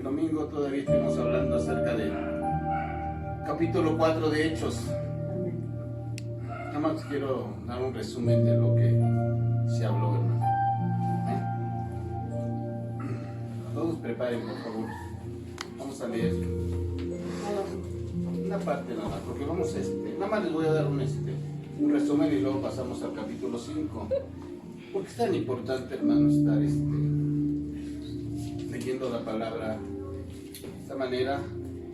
el domingo todavía estuvimos hablando acerca del capítulo 4 de Hechos. Nada más quiero dar un resumen de lo que se habló, hermano. Todos preparen, por favor. Vamos a leer una parte nada más, porque vamos nada más les voy a dar un resumen y luego pasamos al capítulo 5. Porque es tan importante, hermano, estar leyendo la palabra de esta manera,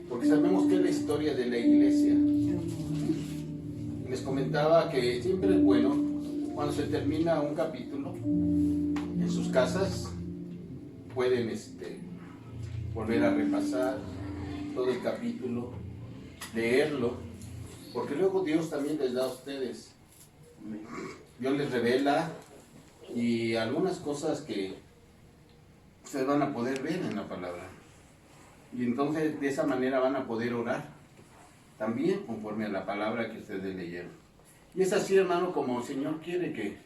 porque sabemos que es la historia de la iglesia. Les comentaba que siempre es bueno cuando se termina un capítulo en sus casas, pueden volver a repasar todo el capítulo, leerlo, porque luego Dios también les da a ustedes. Dios les revela y algunas cosas que ustedes van a poder ver en la palabra. Y entonces de esa manera van a poder orar también conforme a la palabra que ustedes leyeron. Y es así, hermano, como el Señor quiere que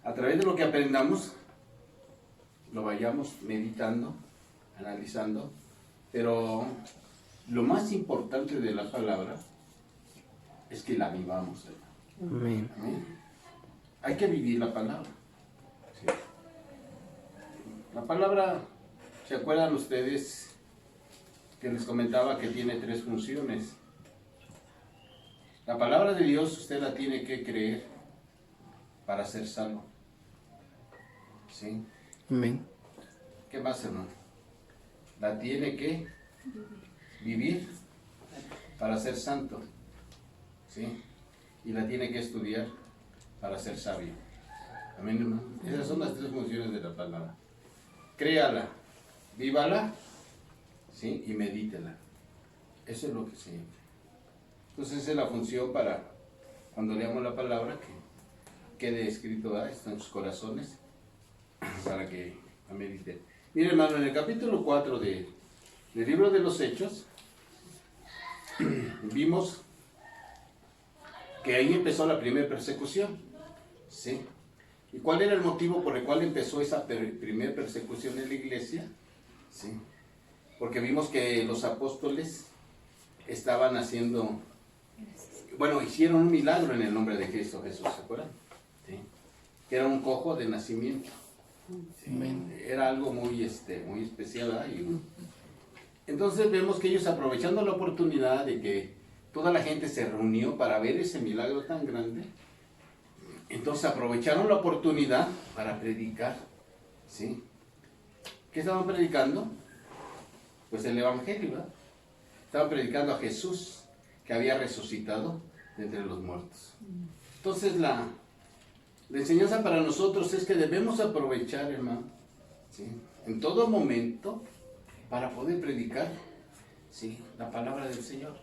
a través de lo que aprendamos lo vayamos meditando, analizando, pero lo más importante de la palabra es que la vivamos, hermano. Amén. Amén. Hay que vivir la palabra. Sí. La palabra, ¿se acuerdan ustedes que les comentaba que tiene 3 funciones? La palabra de Dios usted la tiene que creer para ser salvo. ¿Sí? Amén. ¿Qué más, hermano? La tiene que vivir para ser santo. ¿Sí? Y la tiene que estudiar para ser sabio. Amén, hermano. Esas son las 3 funciones de la palabra. Créala, vívala, ¿sí? Y medítela. Eso es lo que se... Entonces esa es la función para cuando leamos la palabra, que quede escrito esto en sus corazones, para que la mediten. Mire, hermano, en el capítulo 4 del libro de los Hechos, vimos que ahí empezó la primera persecución. ¿Sí? ¿Y cuál era el motivo por el cual empezó esa primera persecución en la iglesia? ¿Sí? Porque vimos que los apóstoles estaban haciendo... Bueno, hicieron un milagro en el nombre de Cristo Jesús, ¿se acuerdan? ¿Sí? Que era un cojo de nacimiento. ¿Sí? Era algo muy especial, ¿verdad? Entonces vemos que ellos, aprovechando la oportunidad de que toda la gente se reunió para ver ese milagro tan grande, entonces aprovecharon la oportunidad para predicar. ¿Sí? ¿Qué estaban predicando? Pues el Evangelio, ¿verdad? Estaban predicando a Jesús, que había resucitado de entre los muertos. Entonces la enseñanza para nosotros es que debemos aprovechar, hermano, ¿sí? En todo momento para poder predicar, ¿sí? La palabra del Señor.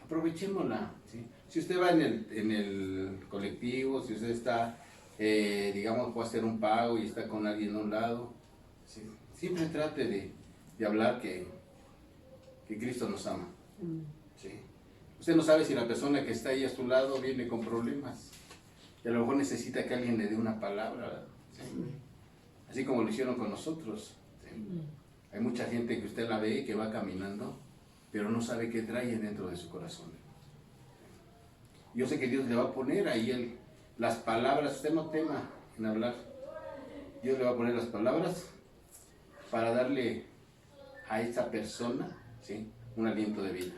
Aprovechémosla, ¿sí? Si usted va en el colectivo, si usted está, digamos, puede hacer un pago y está con alguien a un lado, ¿sí? Siempre trate de hablar que Cristo nos ama. ¿Sí? Usted no sabe si la persona que está ahí a su lado viene con problemas y a lo mejor necesita que alguien le dé una palabra, ¿sí? Así como lo hicieron con nosotros, ¿sí? Hay mucha gente que usted la ve que va caminando, pero no sabe qué trae dentro de su corazón. Yo sé que Dios le va a poner ahí las palabras. Usted no tema en hablar. Dios le va a poner las palabras para darle a esa persona, ¿sí?, un aliento de vida.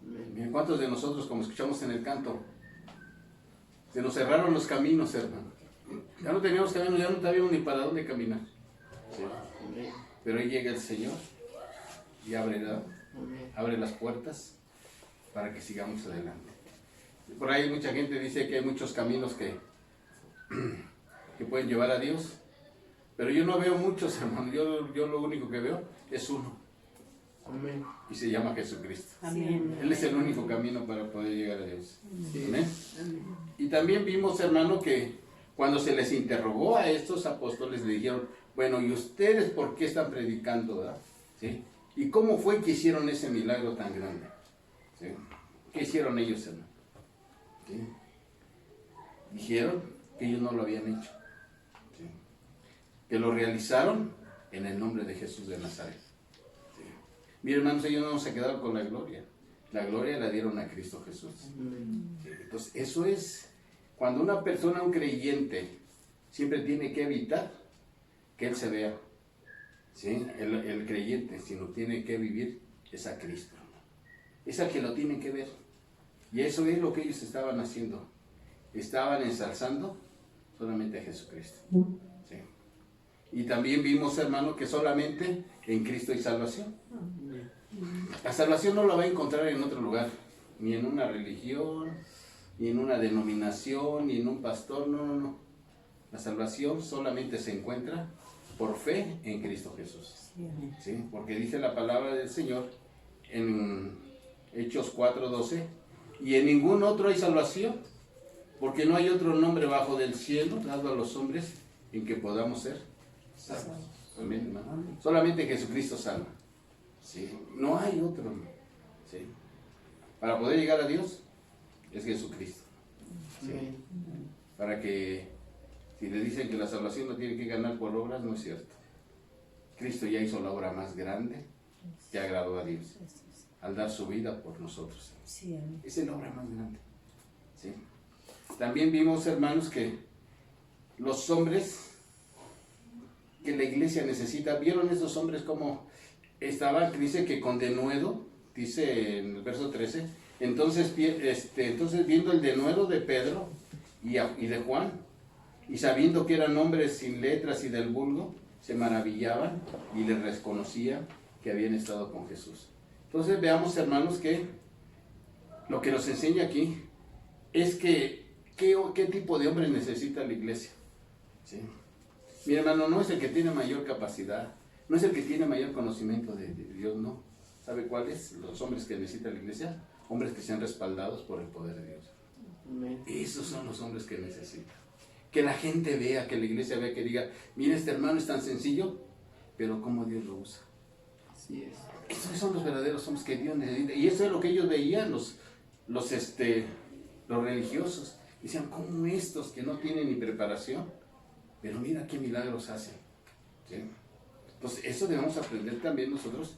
Miren, ¿cuántos de nosotros, como escuchamos en el canto, se nos cerraron los caminos, hermano? Ya no teníamos camino, ya no sabíamos ni para dónde caminar. ¿Sí? Pero ahí llega el Señor y abre las puertas para que sigamos adelante. Por ahí mucha gente dice que hay muchos caminos que pueden llevar a Dios, pero yo no veo muchos, hermano. Yo lo único que veo es uno. Amén. Y se llama Jesucristo. Amén. Él es el único camino para poder llegar a Dios. Sí. ¿Amén? Y también vimos, hermano, que cuando se les interrogó a estos apóstoles, le dijeron, bueno, ¿y ustedes por qué están predicando, verdad? ¿Sí? ¿Y cómo fue que hicieron ese milagro tan grande? ¿Sí? ¿Qué hicieron ellos, hermano? ¿Sí? Dijeron que ellos no lo habían hecho. ¿Sí? Que lo realizaron en el nombre de Jesús de Nazaret. Miren, hermanos, ellos no se quedaron con la gloria. La gloria la dieron a Cristo Jesús. Entonces, eso es cuando una persona, un creyente, siempre tiene que evitar que él se vea. ¿Sí? El creyente, sino tiene que vivir, es a Cristo. Es al que lo tiene que ver. Y eso es lo que ellos estaban haciendo. Estaban ensalzando solamente a Jesucristo. ¿Sí? Y también vimos, hermano, que solamente en Cristo hay salvación. La salvación no la va a encontrar en otro lugar, ni en una religión, ni en una denominación, ni en un pastor, no. La salvación solamente se encuentra por fe en Cristo Jesús. ¿Sí? Porque dice la palabra del Señor en Hechos 4:12, y en ningún otro hay salvación, porque no hay otro nombre bajo del cielo dado a los hombres en que podamos ser salvos. Amén, hermano. Solamente Jesucristo salva. ¿Sí? No hay otro. ¿Sí? Para poder llegar a Dios es Jesucristo. ¿Sí? Para que, si le dicen que la salvación no tiene que ganar por obras, no es cierto. Cristo ya hizo la obra más grande que agradó a Dios al dar su vida por nosotros. Esa es la obra más grande. ¿Sí? También vimos, hermanos, que los hombres que la iglesia necesita, ¿vieron esos hombres como estaban? Dice que con denuedo, dice en el verso 13, entonces viendo el denuedo de Pedro y de Juan, y sabiendo que eran hombres sin letras y del vulgo, se maravillaban y les reconocían que habían estado con Jesús. Entonces veamos, hermanos, que lo que nos enseña aquí es que qué tipo de hombres necesita la iglesia. ¿Sí? Mi hermano, no es el que tiene mayor capacidad, no es el que tiene mayor conocimiento de Dios, no. ¿Sabe cuáles? Los hombres que necesita la iglesia, hombres que sean respaldados por el poder de Dios. Esos son los hombres que necesita. Que la gente vea, que la iglesia vea, que diga, mira, este hermano es tan sencillo, pero cómo Dios lo usa. Así es. Esos son los verdaderos hombres que Dios necesita. Y eso es lo que ellos veían, los religiosos. Decían, ¿cómo estos que no tienen ni preparación? Pero mira qué milagros hacen. ¿Sí? Entonces, eso debemos aprender también nosotros,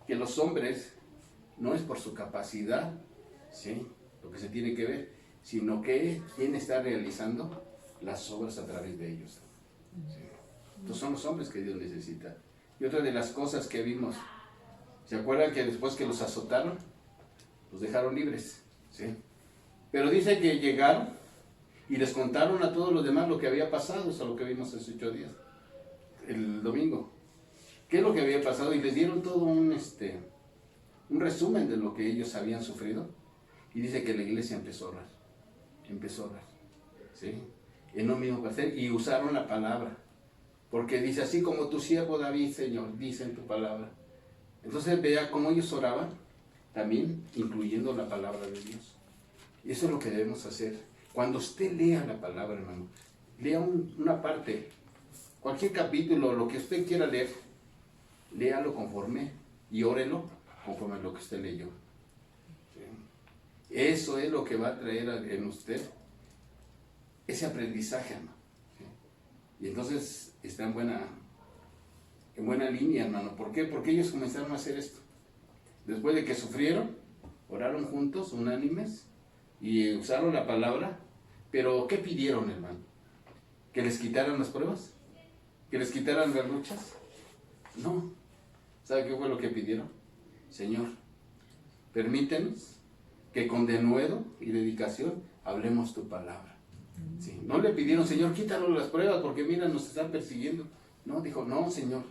que los hombres no es por su capacidad, ¿sí?, lo que se tiene que ver, sino que quién está realizando las obras a través de ellos. ¿Sí? Entonces son los hombres que Dios necesita. Y otra de las cosas que vimos, ¿se acuerdan que después que los azotaron, los dejaron libres? ¿Sí? Pero dice que llegaron y les contaron a todos los demás lo que había pasado, eso es lo que vimos hace 8 días, el domingo. ¿Qué es lo que había pasado? Y les dieron todo un resumen de lo que ellos habían sufrido. Y dice que la iglesia empezó a orar. ¿Sí? En lo mismo para hacer, y usaron la palabra. Porque dice, así como tu siervo David, Señor, dice en tu palabra. Entonces vea cómo ellos oraban, también incluyendo la palabra de Dios. Y eso es lo que debemos hacer. Cuando usted lea la palabra, hermano, lea una parte, cualquier capítulo, lo que usted quiera leer, léalo conforme y órelo conforme a lo que usted leyó. ¿Sí? Eso es lo que va a traer en usted ese aprendizaje, hermano. ¿Sí? Y entonces está en buena línea, hermano. ¿Por qué? Porque ellos comenzaron a hacer esto. Después de que sufrieron, oraron juntos, unánimes, y usaron la palabra. Pero ¿qué pidieron, hermano? ¿Que les quitaran las pruebas? ¿Que les quitaran las luchas? No. ¿Sabe qué fue lo que pidieron? Señor, permítenos que con denuedo y dedicación hablemos tu palabra. ¿Sí? No le pidieron, Señor, quítanos las pruebas porque mira, nos están persiguiendo. No, dijo, no, Señor,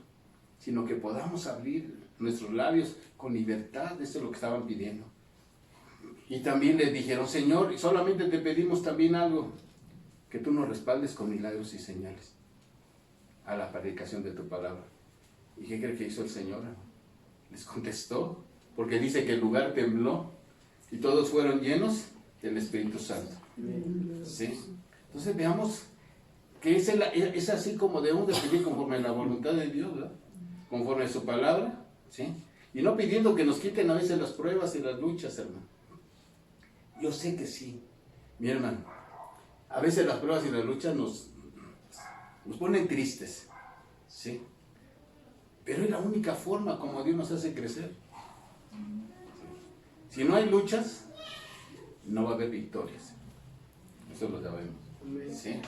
sino que podamos abrir nuestros labios con libertad. Eso es lo que estaban pidiendo. Y también le dijeron, Señor, solamente te pedimos también algo, que tú nos respaldes con milagros y señales a la predicación de tu palabra. ¿Y qué cree que hizo el Señor? Les contestó, porque dice que el lugar tembló y todos fueron llenos del Espíritu Santo. ¿Sí? Entonces veamos que es así como debemos de pedir conforme a la voluntad de Dios, ¿verdad? Conforme a su palabra, ¿sí? Y no pidiendo que nos quiten a veces las pruebas y las luchas, hermano. Yo sé que sí, mi hermano. A veces las pruebas y las luchas nos ponen tristes, ¿sí? Pero es la única forma como Dios nos hace crecer. Si no hay luchas, no va a haber victorias. Eso lo sabemos. Amén. ¿Sí?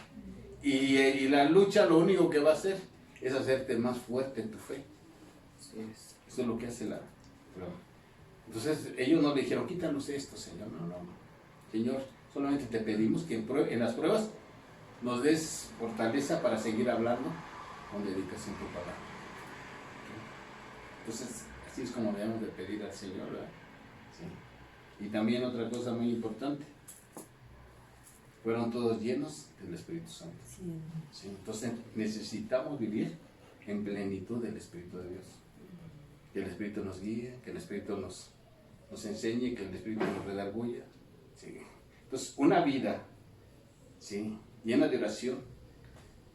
Y la lucha lo único que va a hacer es hacerte más fuerte en tu fe. Así es. Eso es lo que hace la prueba. Entonces ellos no le dijeron, quítanos esto, Señor. No, no. Señor, solamente te pedimos que en las pruebas nos des fortaleza para seguir hablando con dedicación tu palabra. ¿Ok? Entonces, así es como debemos de pedir al Señor, ¿verdad? Sí. Y también otra cosa muy importante, fueron todos llenos del Espíritu Santo. Sí. Entonces necesitamos vivir en plenitud del Espíritu de Dios. Que el Espíritu nos guíe, que el Espíritu nos enseñe, que el Espíritu nos redarguya. Sí. Entonces, una vida, ¿sí?, llena de oración,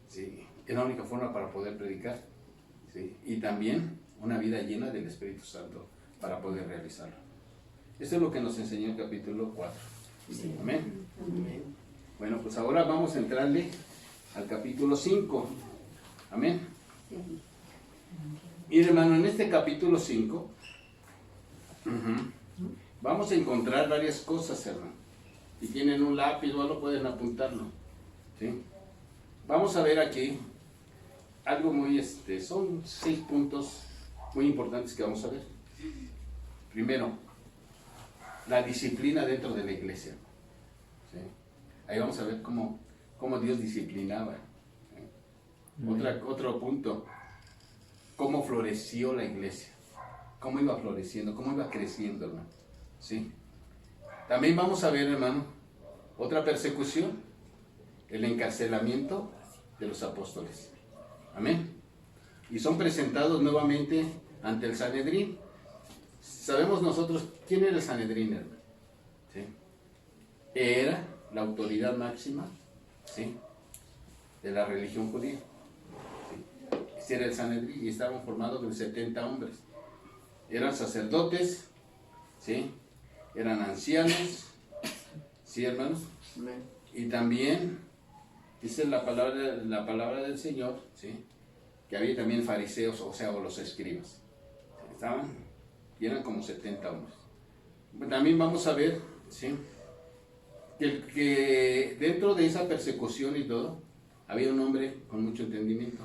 ¿sí?, es la única forma para poder predicar. ¿Sí? Y también una vida llena del Espíritu Santo para poder realizarlo. Esto es lo que nos enseñó el capítulo 4. Sí. Amén. Amén. Bueno, pues ahora vamos a entrarle al capítulo 5. Amén. Sí. Mire, hermano, en este capítulo 5 vamos a encontrar varias cosas, hermano. Si tienen un lápiz o algo, pueden apuntarlo. ¿Sí? Vamos a ver aquí algo muy, son 6 puntos muy importantes que vamos a ver. Primero, la disciplina dentro de la iglesia. ¿Sí? Ahí vamos a ver cómo Dios disciplinaba. ¿Sí? Otro punto, cómo floreció la iglesia, cómo iba floreciendo, cómo iba creciendo, hermano. ¿Sí? También vamos a ver, hermano, otra persecución, el encarcelamiento de los apóstoles. Amén. Y son presentados nuevamente ante el Sanedrín. Sabemos nosotros quién era el Sanedrín, hermano. ¿Sí? Era la autoridad máxima, ¿sí?, de la religión judía. ¿Sí? Este era el Sanedrín y estaban formados de 70 hombres. Eran sacerdotes, ¿sí?, eran ancianos, ¿sí, hermanos? Amén. Y también dice la palabra del Señor, ¿sí?, que había también fariseos, o sea, o los escribas. Estaban, y eran como 70 hombres. También vamos a ver, ¿sí?, que dentro de esa persecución y todo, había un hombre con mucho entendimiento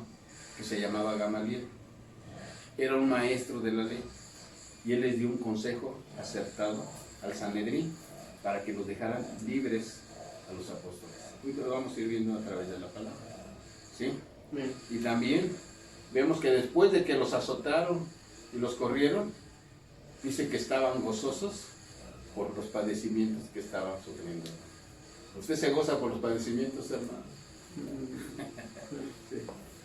que se llamaba Gamaliel. Era un maestro de la ley y él les dio un consejo acertado al Sanedrín para que los dejaran libres a los apóstoles. Y lo vamos a ir viendo a través de la palabra. ¿Sí? Amén. Y también vemos que después de que los azotaron y los corrieron, dice que estaban gozosos por los padecimientos que estaban sufriendo. ¿Usted se goza por los padecimientos, hermano? Sí.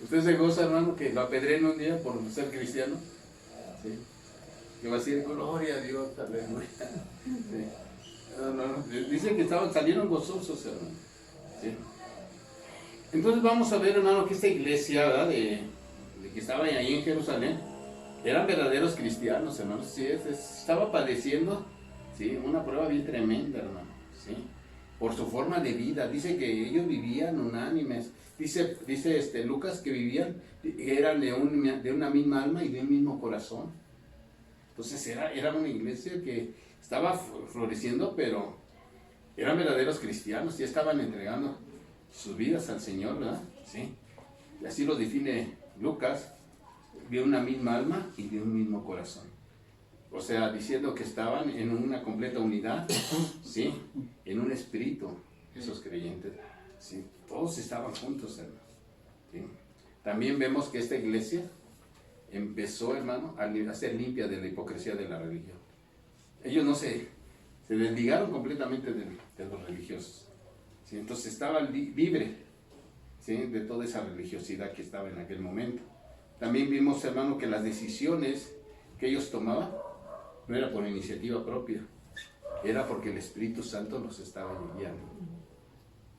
¿Usted se goza, hermano, que lo apedreen un día por ser cristiano? ¿Sí? Que va a decir, gloria a Dios, aleluya. Sí. No. Dicen que salieron gozosos, hermano. ¿Sí? Entonces vamos a ver, hermano, que esta iglesia, ¿verdad?, de que estaba ahí en Jerusalén, eran verdaderos cristianos, hermanos. Sí, estaba padeciendo, ¿sí?, una prueba bien tremenda, hermano. ¿Sí? Por su forma de vida. Dice que ellos vivían unánimes. Dice Lucas que vivían, eran de una misma alma y de un mismo corazón. Entonces era una iglesia que estaba floreciendo, pero eran verdaderos cristianos y estaban entregando sus vidas al Señor, ¿verdad? ¿Sí? Y así lo define Lucas, de una misma alma y de un mismo corazón. O sea, diciendo que estaban en una completa unidad, ¿sí?, en un espíritu, esos creyentes, ¿sí? Todos estaban juntos, hermano. ¿Sí? También vemos que esta iglesia empezó, hermano, a ser limpia de la hipocresía de la religión. Ellos no se desligaron completamente de los religiosos. ¿Sí? Entonces estaba libre, ¿sí?, de toda esa religiosidad que estaba en aquel momento. También vimos, hermano, que las decisiones que ellos tomaban no era por iniciativa propia, era porque el Espíritu Santo los estaba guiando.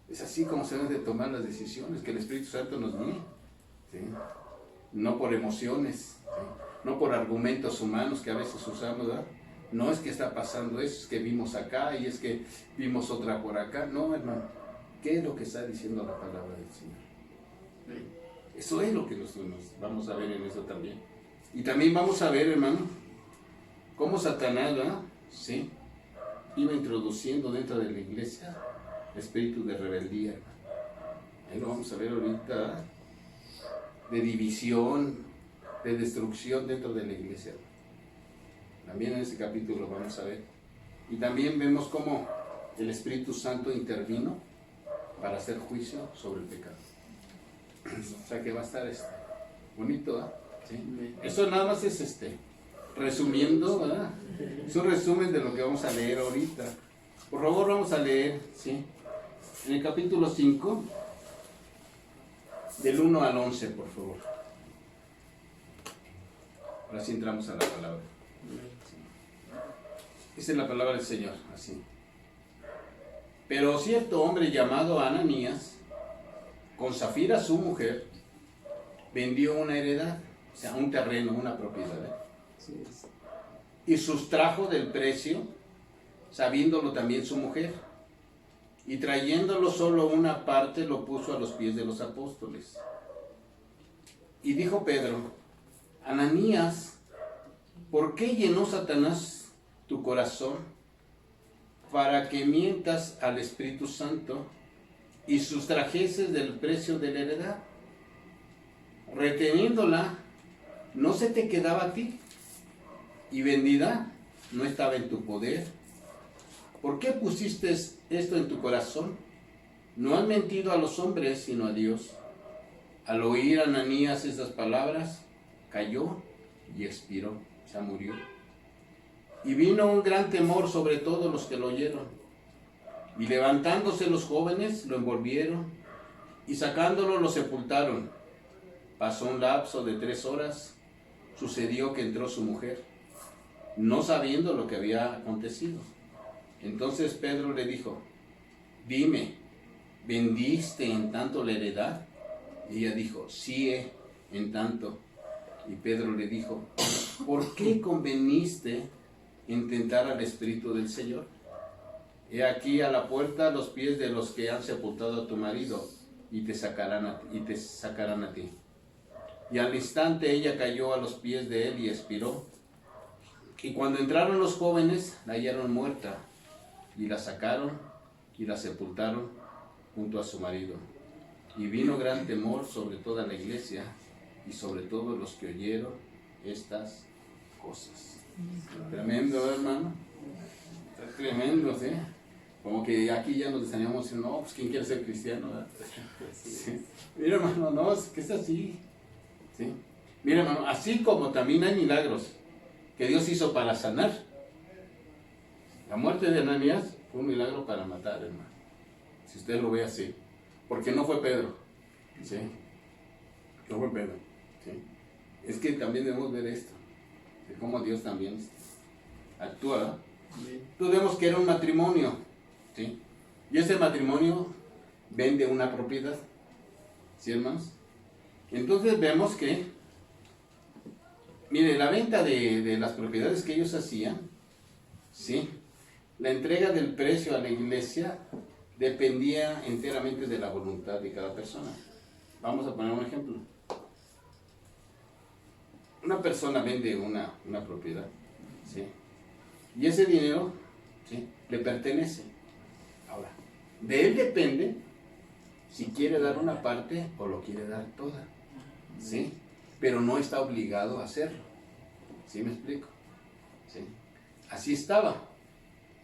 Es así como se deben de tomar las decisiones, que el Espíritu Santo nos guíe, ¿sí?, no por emociones, ¿sí?, no por argumentos humanos que a veces usamos, ¿verdad? No es que está pasando eso, es que vimos acá y es que vimos otra por acá. No, hermano, ¿qué es lo que está diciendo la palabra del Señor? ¿Sí? Eso es lo que nosotros vamos a ver en eso también. Y también vamos a ver, hermano, cómo Satanás, ¿verdad?, ¿sí?, iba introduciendo dentro de la iglesia espíritu de rebeldía, hermano. Ahí lo vamos a ver ahorita, de división, de destrucción dentro de la iglesia. También en este capítulo lo vamos a ver. Y también vemos cómo el Espíritu Santo intervino para hacer juicio sobre el pecado. O sea que va a estar bonito, ¿verdad? ¿Sí? Eso nada más es resumiendo, ¿verdad? Es un resumen de lo que vamos a leer ahorita. Por favor, vamos a leer, ¿sí? En el capítulo 5, del 1 al 11, por favor. Ahora sí entramos a la palabra. Esa es la palabra del Señor, así. Pero cierto hombre llamado Ananías, con Zafira su mujer, vendió una heredad, o sea, un terreno, una propiedad, y sustrajo del precio, sabiéndolo también su mujer, y trayéndolo solo una parte, lo puso a los pies de los apóstoles. Y dijo Pedro: Ananías, ¿por qué llenó Satanás tu corazón para que mientas al Espíritu Santo y sustrajeses del precio de la heredad? Reteniéndola, ¿no se te quedaba a ti? Y vendida, ¿no estaba en tu poder? ¿Por qué pusiste esto en tu corazón? No has mentido a los hombres, sino a Dios. Al oír Ananías estas palabras, cayó y expiró, o sea, murió. Y vino un gran temor sobre todos los que lo oyeron. Y levantándose los jóvenes, lo envolvieron, y sacándolo lo sepultaron. Pasó un lapso de 3 horas, sucedió que entró su mujer, no sabiendo lo que había acontecido. Entonces Pedro le dijo: dime, ¿vendiste en tanto la heredad? Y ella dijo: sí, en tanto. Y Pedro le dijo: ¿por qué conveniste en tentar al Espíritu del Señor? He aquí a la puerta los pies de los que han sepultado a tu marido, y te sacarán a ti. Y al instante ella cayó a los pies de él y expiró. Y cuando entraron los jóvenes, la hallaron muerta, y la sacaron y la sepultaron junto a su marido. Y vino gran temor sobre toda la iglesia y sobre todos los que oyeron estas cosas. Tremendo, hermano. Está tremendo, ¿sí? Como que aquí ya nos desanimamos, no, pues ¿quién quiere ser cristiano? Sí. Mira, hermano, no, es que es así. ¿Sí? Mira, hermano, así como también hay milagros que Dios hizo para sanar. La muerte de Ananías fue un milagro para matar, hermano. Si usted lo ve así. Porque no fue Pedro. ¿Sí? No fue Pedro. ¿Sí? Es que también debemos ver esto. De cómo Dios también actúa, ¿verdad? Entonces vemos que era un matrimonio. ¿Sí? Y ese matrimonio vende una propiedad. ¿Sí, hermanos? Entonces vemos que, mire, la venta de las propiedades que ellos hacían, ¿sí? La entrega del precio a la iglesia dependía enteramente de la voluntad de cada persona. Vamos a poner un ejemplo. Una persona vende una propiedad, ¿sí? Y ese dinero, ¿sí?, le pertenece. Ahora, de él depende si quiere dar una parte o lo quiere dar toda, ¿sí? Pero no está obligado a hacerlo. ¿Sí me explico? ¿Sí? Así estaba.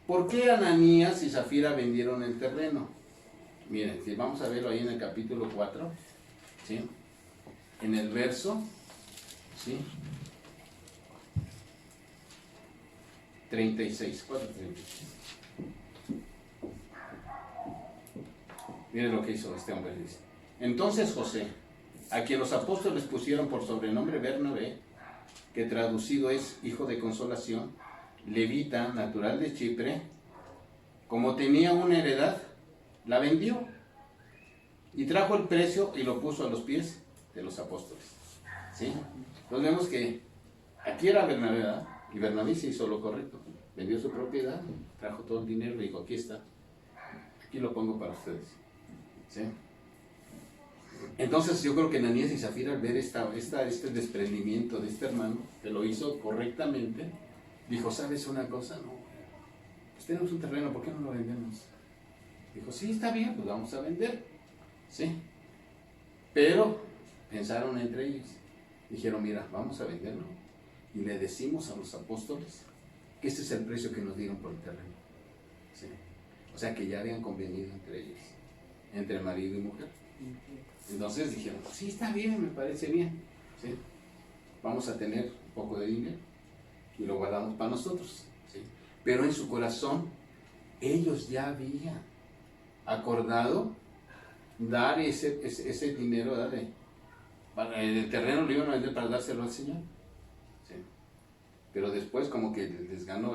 ¿Por qué Ananías y Zafira vendieron el terreno? Miren, si vamos a verlo ahí en el capítulo 4, ¿sí?, en el verso, ¿sí?, 36, 4:36. Miren lo que hizo este hombre, dice. Entonces José, a quien los apóstoles pusieron por sobrenombre Bernabé, que traducido es hijo de consolación, levita, natural de Chipre, como tenía una heredad, la vendió y trajo el precio y lo puso a los pies de los apóstoles. ¿Sí? Entonces vemos que aquí era Bernabé, ¿verdad? Y Bernabé se hizo lo correcto. Vendió su propiedad, trajo todo el dinero y dijo: aquí está, aquí lo pongo para ustedes. ¿Sí? Entonces yo creo que Ananías y Zafira, al ver este desprendimiento de este hermano, que lo hizo correctamente, dijo: ¿sabes una cosa? No, pues tenemos un terreno, ¿por qué no lo vendemos? Dijo, sí, está bien, pues vamos a vender, ¿sí? Pero pensaron entre ellos, dijeron, mira, vamos a venderlo y le decimos a los apóstoles que este es el precio que nos dieron por el terreno, ¿sí? O sea que ya habían convenido entre ellos, entre marido y mujer. Entonces dijeron, sí, está bien, me parece bien, ¿sí? Vamos a tener un poco de dinero y lo guardamos para nosotros, ¿sí? Pero en su corazón ellos ya habían acordado dar ese dinero, para el terreno lo iban a vender para dárselo al Señor, ¿sí? Pero después como que les ganó,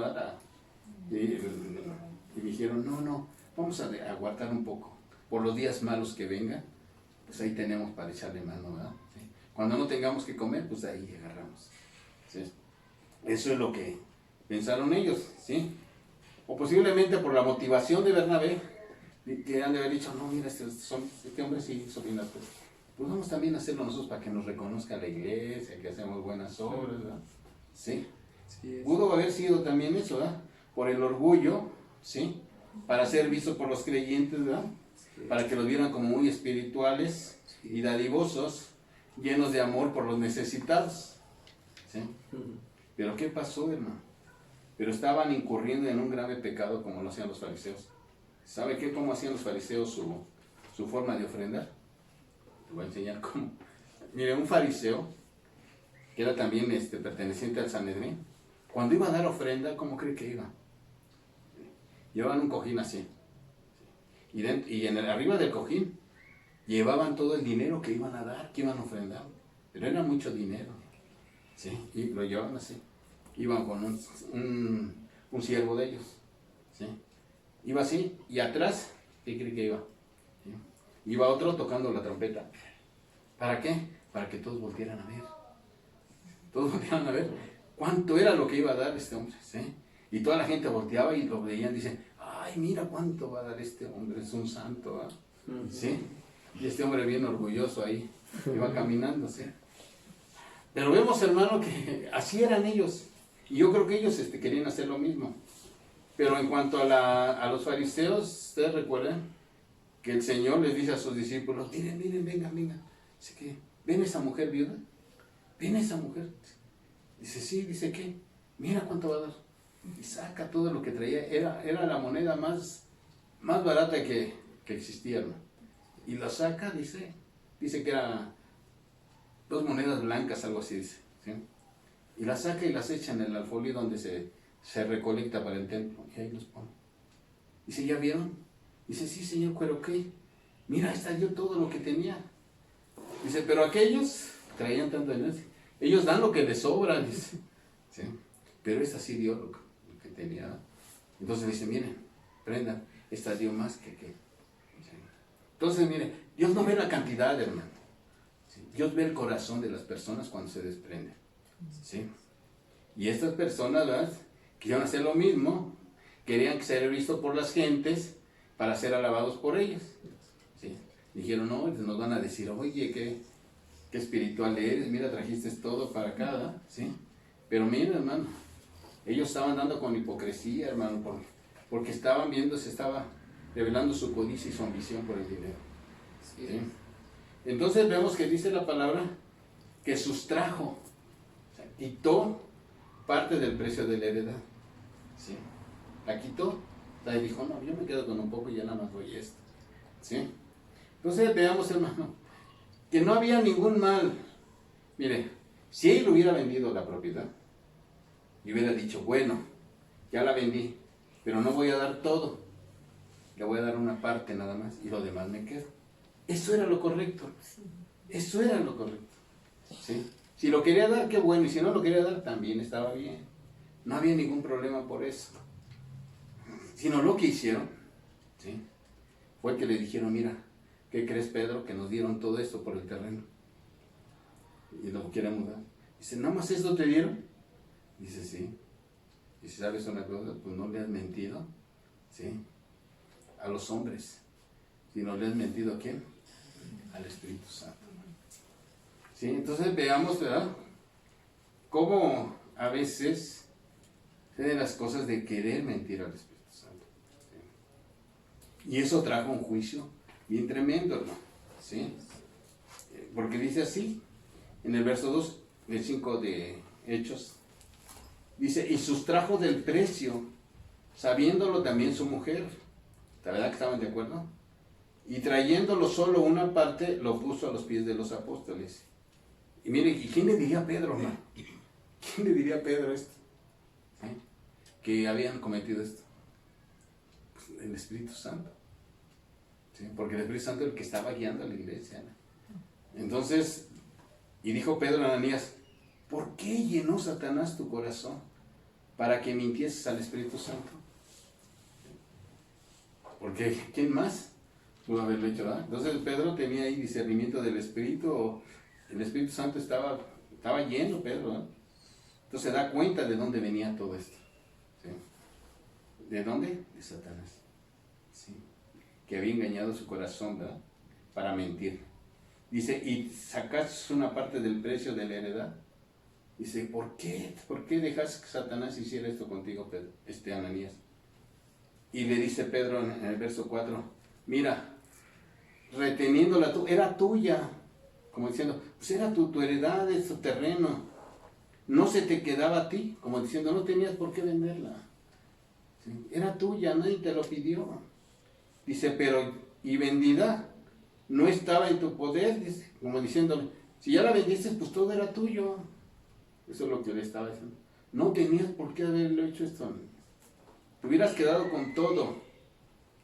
y dijeron, no, vamos a guardar un poco, por los días malos que vengan, pues ahí tenemos para echarle mano, ¿verdad? ¿Sí? Cuando no tengamos que comer, pues ahí agarramos, ¿sí? Eso es lo que pensaron ellos, ¿sí? O posiblemente por la motivación de Bernabé, que han de haber dicho, no, mira, este hombre sí hizo bien las cosas. Pues vamos también a hacerlo nosotros para que nos reconozca la iglesia, que hacemos buenas obras, ¿verdad? ¿Sí? Sí, Pudo haber sido también eso, ¿verdad? Por el orgullo, ¿sí? Para ser visto por los creyentes, ¿verdad? Para que los vieran como muy espirituales y dadivosos, llenos de amor por los necesitados, ¿sí? Pero ¿qué pasó, hermano? Pero estaban incurriendo en un grave pecado como lo hacían los fariseos. ¿Sabe qué? ¿Cómo hacían los fariseos su forma de ofrendar? Te voy a enseñar cómo. Mire, un fariseo, que era también perteneciente al Sanedrín, cuando iba a dar ofrenda, ¿cómo cree que iba? Llevaban un cojín así. Y arriba del cojín llevaban todo el dinero que iban a dar, que iban a ofrendar. Pero era mucho dinero, ¿sí? Y lo llevaban así. Iban con un siervo de ellos, ¿sí? Iba así, y atrás, ¿qué cree que iba? ¿Sí? Iba otro tocando la trompeta. ¿Para qué? Para que todos volvieran a ver. Todos volvieran a ver cuánto era lo que iba a dar este hombre, ¿sí? Y toda la gente volteaba y lo veían, dicen, ay, mira cuánto va a dar este hombre, es un santo, ¿sí? Y este hombre bien orgulloso ahí, iba caminando, ¿sí? Pero vemos, hermano, que así eran ellos. Y yo creo que ellos querían hacer lo mismo. Pero en cuanto a los fariseos, ustedes recuerdan que el Señor les dice a sus discípulos, miren, vengan. Dice que, ¿ven esa mujer viuda? ¿Ven esa mujer? Dice, sí, dice que, mira cuánto va a dar. Y saca todo lo que traía. Era la moneda más barata que existía, ¿no? Y la saca, dice que era 2 monedas blancas, algo así, dice, ¿sí? Y la saca y las echa en el alfolí donde se recolecta para el templo, y ahí los pone. Dice, ¿ya vieron? Dice, sí, señor, pero ¿qué? Mira, está yo todo lo que tenía. Dice, pero aquellos traían tanto dinero. Ellos dan lo que les sobra, dice, ¿sí? Pero esta sí dio lo que tenía. Entonces dice, miren, prendan, esta dio más que ¿sí? Entonces, miren, Dios no ve la cantidad, hermano, ¿sí? Dios ve el corazón de las personas cuando se desprenden, ¿sí? Y estas personas, ¿verdad?, quisieron hacer lo mismo, querían ser vistos por las gentes para ser alabados por ellos, ¿sí? Dijeron, no, nos van a decir, oye, qué espiritual eres, mira, trajiste todo para acá, ¿verdad? ¿Sí? Pero mira, hermano, ellos estaban dando con hipocresía, hermano, porque estaban viendo, se estaba revelando su codicia y su ambición por el dinero, ¿sí? Entonces vemos que dice la palabra que sustrajo, o sea, quitó parte del precio de la heredad, ¿sí? La quitó, o sea, y dijo, no, yo me quedo con un poco y ya nada más doy esto, ¿sí? Entonces veamos, hermano, que no había ningún mal. Mire, si él hubiera vendido la propiedad y hubiera dicho, bueno, ya la vendí, pero no voy a dar todo, le voy a dar una parte nada más y lo demás me quedo. Eso era lo correcto, eso era lo correcto, ¿sí? Si lo quería dar, qué bueno, y si no lo quería dar, también estaba bien. No había ningún problema por eso. Sino lo que hicieron, ¿sí?, fue que le dijeron, mira, ¿qué crees, Pedro? Que nos dieron todo esto por el terreno. Y lo queremos dar. Dice, ¿nada más esto te dieron? Dice, sí. Y si sabes una cosa, pues no le has mentido, ¿sí?, a los hombres, sino le has mentido ¿a quién? Al Espíritu Santo. ¿Sí? Entonces veamos, ¿verdad?, cómo a veces se den las cosas de querer mentir al Espíritu Santo. Y eso trajo un juicio bien tremendo, hermano. ¿Sí? Porque dice así, en el verso 2, del 5 de Hechos, dice, y sustrajo del precio, sabiéndolo también su mujer. ¿La verdad que estaban de acuerdo? Y trayéndolo solo una parte, lo puso a los pies de los apóstoles. Y mire, ¿y quién le diría a Pedro, hermano? ¿Quién le diría a Pedro esto? ¿Sí? Que habían cometido esto. Pues el Espíritu Santo. ¿Sí? Porque el Espíritu Santo es el que estaba guiando a la iglesia, ¿no? Entonces, y dijo Pedro a Ananías, ¿por qué llenó Satanás tu corazón para que mintieses al Espíritu Santo? Porque, ¿quién más pudo haberlo hecho, verdad? Entonces Pedro tenía ahí discernimiento del Espíritu, o el Espíritu Santo estaba lleno, Pedro, ¿verdad? Entonces se da cuenta de dónde venía todo esto. ¿Sí? ¿De dónde? De Satanás. ¿Sí? Que había engañado su corazón, ¿verdad? Para mentir. Dice, y sacaste una parte del precio de la heredad. Dice, ¿por qué? ¿Por qué dejaste que Satanás hiciera esto contigo, Pedro, Ananías? Y le dice Pedro en el verso 4, mira, reteniéndola tú, era tuya, como diciendo, pues era tu heredad, es tu terreno, no se te quedaba a ti, como diciendo, no tenías por qué venderla, ¿sí? Era tuya, nadie te lo pidió. Dice, pero, y vendida, no estaba en tu poder, dice, como diciéndole, si ya la vendiste, pues todo era tuyo. Eso es lo que le estaba diciendo. No tenías por qué haberlo hecho esto. Te hubieras quedado con todo.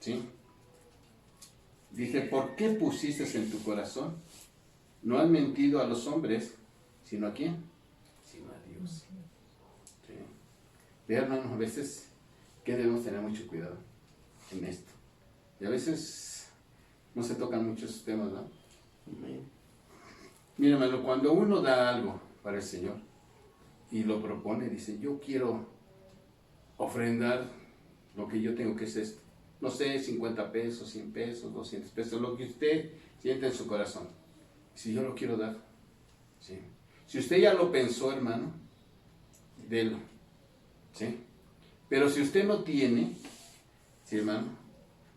¿Sí? Dice, ¿por qué pusiste en tu corazón? No has mentido a los hombres, sino a quién? Sino a Dios. ¿Sí? Vean, hermanos, a veces que debemos tener mucho cuidado en esto. Y a veces no se tocan muchos temas, ¿no? Mira, hermano, cuando uno da algo para el Señor y lo propone, dice, yo quiero ofrendar lo que yo tengo, que es esto. No sé, 50 pesos, 100 pesos, 200 pesos, lo que usted siente en su corazón. Si yo lo quiero dar. ¿Sí? Si usted ya lo pensó, hermano, délo. ¿Sí? Pero si usted no tiene, ¿sí, hermano?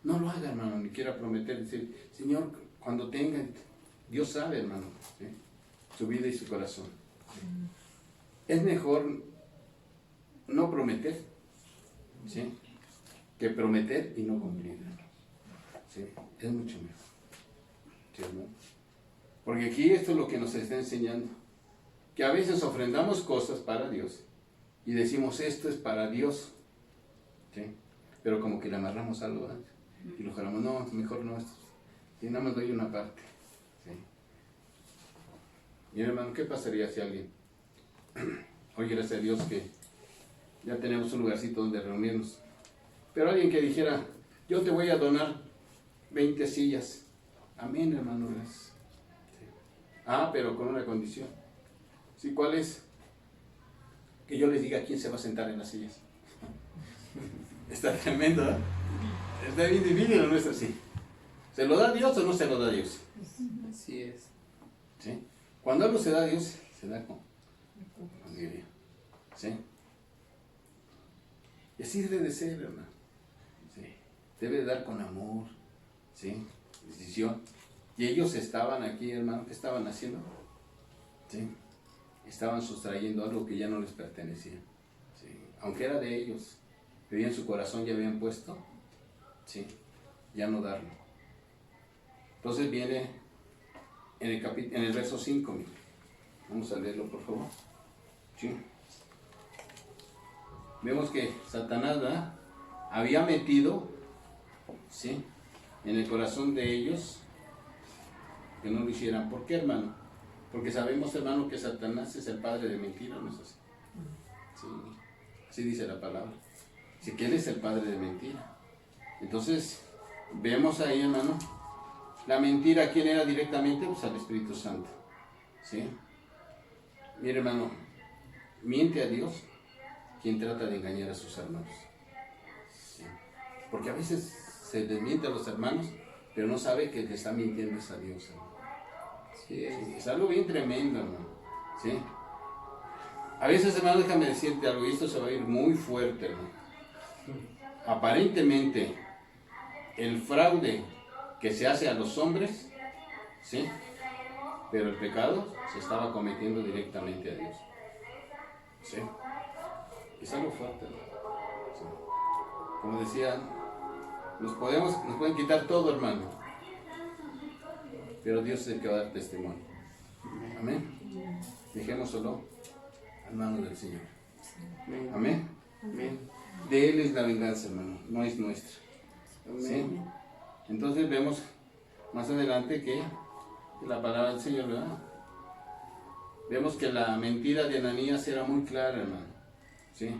No lo haga, hermano, ni quiera prometer. Decir, Señor, cuando tenga, Dios sabe, hermano, ¿sí? Su vida y su corazón. ¿Sí? Es mejor no prometer, ¿sí? Que prometer y no cumplir. ¿Sí? Es mucho mejor. ¿Sí, hermano? Porque aquí esto es lo que nos está enseñando. Que a veces ofrendamos cosas para Dios y decimos, esto es para Dios. ¿Sí? Pero como que le amarramos algo, ¿verdad? Y lo jalamos, no, mejor no, esto. Y nada más doy una parte. ¿Sí? Y hermano, ¿qué pasaría si alguien, oye, gracias a Dios que ya tenemos un lugarcito donde reunirnos, pero alguien que dijera, yo te voy a donar 20 sillas. Amén, hermano, gracias. Sí. Ah, pero con una condición. ¿Sí? ¿Cuál es? Que yo les diga quién se va a sentar en las sillas. Está tremendo, ¿eh? Está bien difícil, ¿no es así? ¿Se lo da Dios o no se lo da Dios? Así es. ¿Sí? Cuando algo se da a Dios, se da con alegría. ¿Sí? Y así debe de ser, hermano. ¿Sí? Debe de dar con amor. ¿Sí? Decisión. Y ellos estaban aquí, hermano, ¿qué estaban haciendo? ¿Sí? Estaban sustrayendo algo que ya no les pertenecía. ¿Sí? Aunque era de ellos, pero ya en su corazón ya habían puesto, ¿sí? Ya no darlo. Entonces viene en el verso 5, mira. Vamos a leerlo, por favor. ¿Sí? Vemos que Satanás, ¿verdad?, había metido, ¿sí?, en el corazón de ellos que no lo hicieran. ¿Por qué, hermano? Porque sabemos, hermano, que Satanás es el padre de mentira, ¿no es así? Sí, así dice la palabra. Dice que él es el padre de mentira. Entonces, vemos ahí, hermano, la mentira, ¿a quién era directamente? Pues al Espíritu Santo. ¿Sí? Mire, hermano, miente a Dios quien trata de engañar a sus hermanos. ¿Sí? Porque a veces se desmiente a los hermanos, pero no sabe que le está mintiendo es a Dios, hermano. Sí, es algo bien tremendo, hermano. ¿Sí? A veces, hermano, déjame decirte algo, y esto se va a ir muy fuerte, hermano. Aparentemente, el fraude que se hace a los hombres, ¿sí? Pero el pecado se estaba cometiendo directamente a Dios. ¿Sí? Es algo fuerte, ¿no? Sí. Como decía, nos pueden quitar todo, hermano, pero Dios es el que va a dar testimonio. Amén. Dejémoslo a manos del Señor. Amén. Amén. De Él es la venganza, hermano, no es nuestra. ¿Sí? Entonces vemos más adelante que la palabra del Señor, ¿verdad? Vemos que la mentira de Ananías era muy clara, hermano. ¿Sí?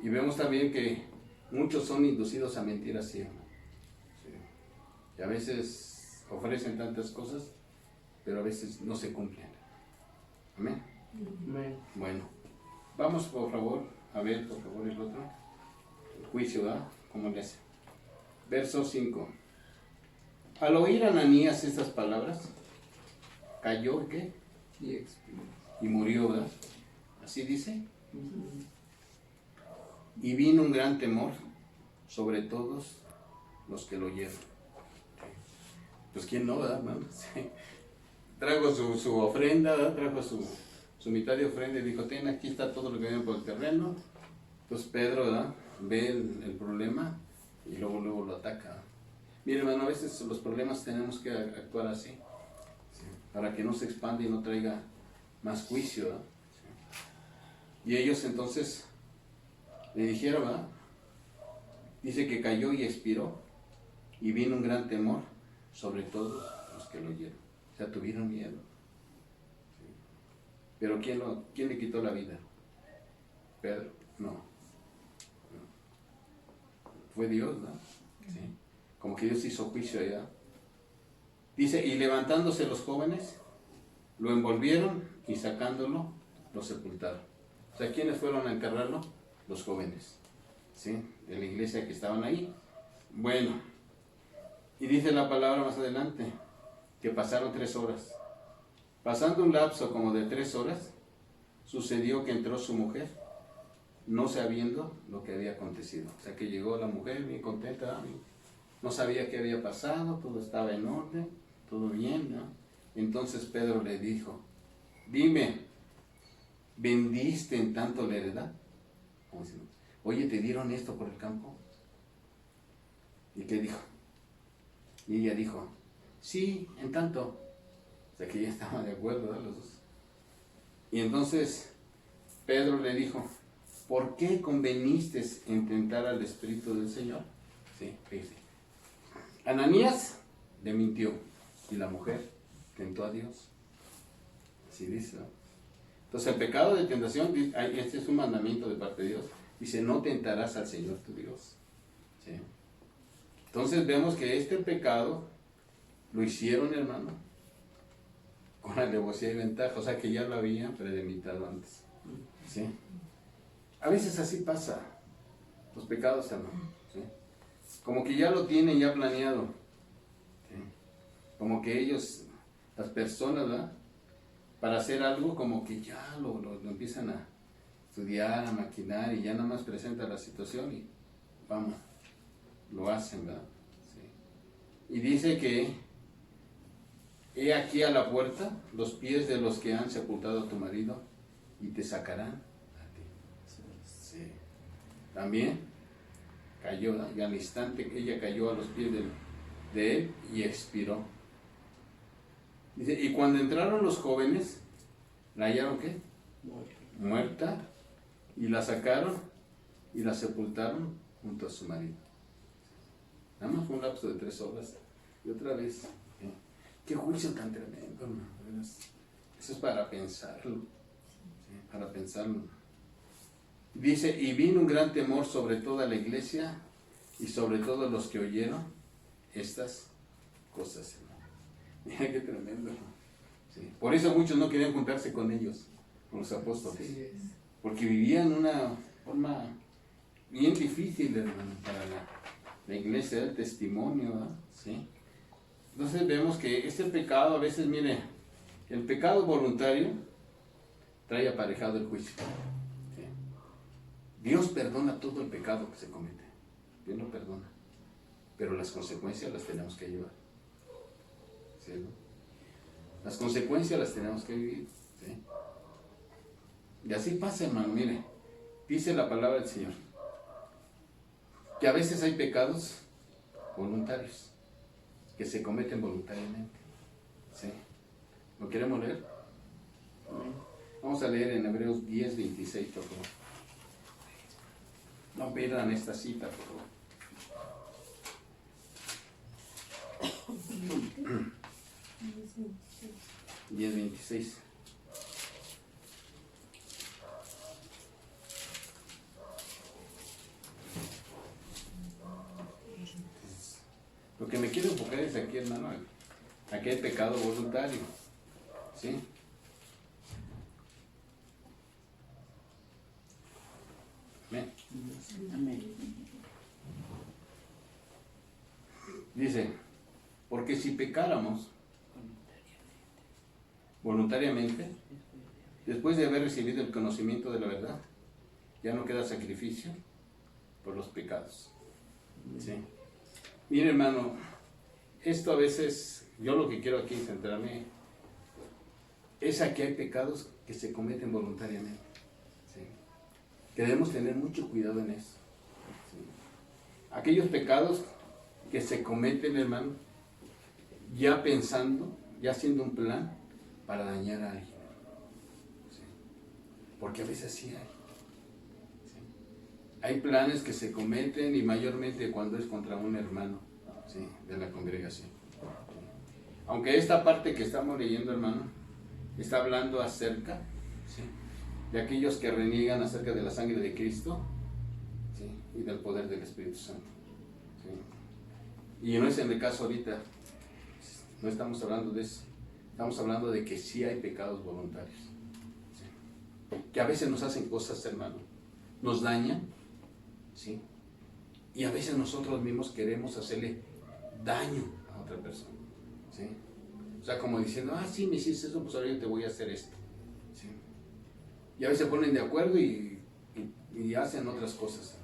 Y vemos también que muchos son inducidos a mentir así, hermano. ¿Sí? Y a veces ofrecen tantas cosas, pero a veces no se cumplen. Amén. Amén. Bueno, vamos por favor a ver, por favor, el otro. El juicio, ¿verdad? ¿Cómo le hace? Verso 5. Al oír Ananías estas palabras, cayó, ¿qué? Y expiró. Y murió, ¿verdad? Así dice. Y vino un gran temor sobre todos los que lo oyeron. Pues quién no, ¿verdad, hermano? Sí. Trajo su ofrenda, ¿verdad? Trajo su mitad de ofrenda y dijo, ten, aquí está todo lo que viene por el terreno. Entonces Pedro, ¿verdad? Ve el problema y luego lo ataca. Mire, hermano, a veces los problemas tenemos que actuar así, ¿sí? Para que no se expanda y no traiga más juicio, ¿verdad? Sí. Y ellos entonces le dijeron, ¿verdad? Dice que cayó y expiró y vino un gran temor sobre todos los que lo oyeron. O sea, tuvieron miedo. ¿Sí? Pero ¿quién le quitó la vida? Pedro, no. Fue Dios, ¿no? ¿Sí? Como que Dios hizo juicio allá. Dice, y levantándose los jóvenes, lo envolvieron y sacándolo, lo sepultaron. O sea, ¿quiénes fueron a enterrarlo? Los jóvenes, ¿sí? De la iglesia que estaban ahí. Bueno, y dice la palabra más adelante, que pasaron 3 horas. Pasando un lapso como de 3 horas, sucedió que entró su mujer, no sabiendo lo que había acontecido. O sea, que llegó la mujer bien contenta, no sabía qué había pasado, todo estaba en orden, todo bien, ¿no? Entonces Pedro le dijo, dime, ¿vendiste en tanto la heredad? Oye, ¿te dieron esto por el campo? ¿Y qué dijo? Y ella dijo, sí, en tanto. O sea, que ella estaba de acuerdo, ¿verdad? Los dos. Y entonces Pedro le dijo, ¿por qué conveniste en tentar al Espíritu del Señor? Sí, fíjese. Ananías le mintió y la mujer tentó a Dios. Así dice, ¿no? Entonces el pecado de tentación, este es un mandamiento de parte de Dios. Dice, no tentarás al Señor tu Dios. ¿Sí? Entonces vemos que este pecado lo hicieron, hermano, con alevosía y ventaja. O sea que ya lo habían premeditado antes. ¿Sí? A veces así pasa, los pecados, hermano. ¿Sí? Como que ya lo tienen ya planeado. ¿Sí? Como que ellos, las personas, ¿verdad? Para hacer algo, como que ya lo empiezan a estudiar, a maquinar y ya nada más presenta la situación y vamos, lo hacen, ¿verdad? Sí. Y dice que he aquí a la puerta los pies de los que han sepultado a tu marido y te sacarán a ti. Sí. También cayó, ¿no? Y al instante ella cayó a los pies de él y expiró. Dice, y cuando entraron los jóvenes, ¿la hallaron qué? Muerta. Y la sacaron y la sepultaron junto a su marido. Nada más fue un lapso de 3 horas. Y otra vez, ¿eh? Qué juicio tan tremendo, hermano. Eso es para pensarlo. ¿Sí? Para pensarlo. Dice, y vino un gran temor sobre toda la iglesia y sobre todos los que oyeron estas cosas, hermano. Mira qué tremendo. Sí. Por eso muchos no querían juntarse con ellos, con los apóstoles. Sí, porque vivían una forma bien difícil, hermano, para la iglesia, el testimonio, ¿verdad? ¿Sí? Entonces vemos que este pecado a veces, mire, el pecado voluntario trae aparejado el juicio. ¿Sí? Dios perdona todo el pecado que se comete. Dios lo perdona. pero las consecuencias las tenemos que llevar. ¿Sí, no? Las consecuencias las tenemos que vivir. ¿Sí? Y así pasa, hermano. Mire, dice la palabra del Señor que a veces hay pecados voluntarios que se cometen voluntariamente. ¿Sí? ¿Lo queremos leer? Vamos a leer en Hebreos 10, 26, por favor. No pierdan esta cita, por favor. 10:26. Lo que me quiero enfocar es aquí, hermano, aquí hay pecado voluntario. ¿Sí? Amén. Amén. Dice, porque si pecáramos voluntariamente, después de haber recibido el conocimiento de la verdad, ya no queda sacrificio por los pecados. ¿Sí? Mire, hermano, esto a veces, yo lo que quiero aquí centrarme es a que hay pecados que se cometen voluntariamente. ¿Sí? Que debemos tener mucho cuidado en eso. ¿Sí? Aquellos pecados que se cometen, hermano, ya pensando, ya haciendo un plan para dañar a alguien. ¿Sí? Porque a veces sí hay. ¿Sí? Hay planes que se cometen y mayormente cuando es contra un hermano, ¿sí?, de la congregación. ¿Sí? Aunque esta parte que estamos leyendo, hermano, está hablando acerca, ¿sí?, de aquellos que reniegan acerca de la sangre de Cristo, ¿sí?, y del poder del Espíritu Santo. ¿Sí? Y no es en el caso ahorita, no estamos hablando de eso, estamos hablando de que sí hay pecados voluntarios, ¿sí?, que a veces nos hacen cosas, hermano, nos dañan, ¿sí?, y a veces nosotros mismos queremos hacerle daño a otra persona, ¿sí? O sea, como diciendo, sí, me hiciste eso, pues ahora yo te voy a hacer esto, ¿sí? Y a veces se ponen de acuerdo y hacen otras cosas,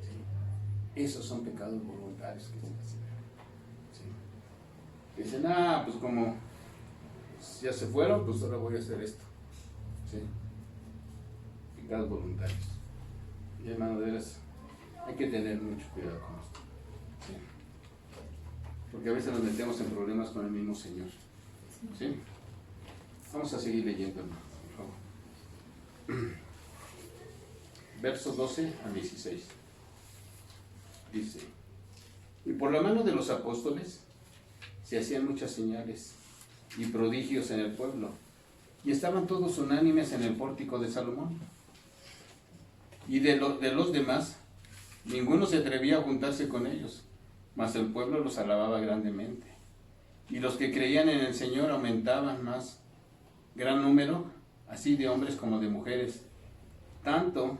¿sí? Esos son pecados voluntarios que se hacen, ¿sí? Dicen, pues como ya se fueron, pues ahora voy a hacer esto, ¿sí? Pecados voluntarios. Y hermano, de veras, hay que tener mucho cuidado con esto, ¿sí? Porque a veces nos metemos en problemas con el mismo Señor, ¿sí? Vamos a seguir leyendo, hermano, por favor. Versos 12 al 16. Dice, y por la mano de los apóstoles se hacían muchas señales y prodigios en el pueblo, y estaban todos unánimes en el pórtico de Salomón. Y de los demás, ninguno se atrevía a juntarse con ellos, mas el pueblo los alababa grandemente. Y los que creían en el Señor aumentaban más, gran número, así de hombres como de mujeres, tanto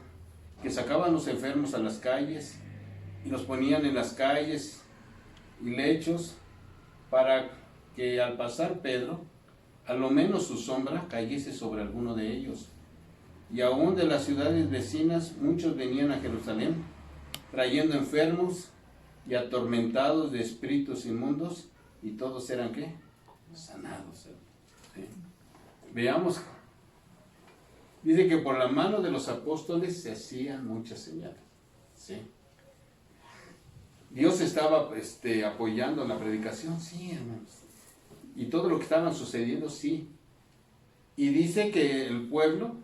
que sacaban los enfermos a las calles y los ponían en las calles y lechos, para que al pasar Pedro, a lo menos su sombra cayese sobre alguno de ellos. Y aún de las ciudades vecinas muchos venían a Jerusalén, trayendo enfermos y atormentados de espíritus inmundos, y todos eran ¿qué? Sanados. ¿Sí? Veamos. Dice que por la mano de los apóstoles se hacían muchas señales. ¿Sí? Dios estaba apoyando la predicación, sí, hermanos. Y todo lo que estaba sucediendo, sí. Y dice que el pueblo,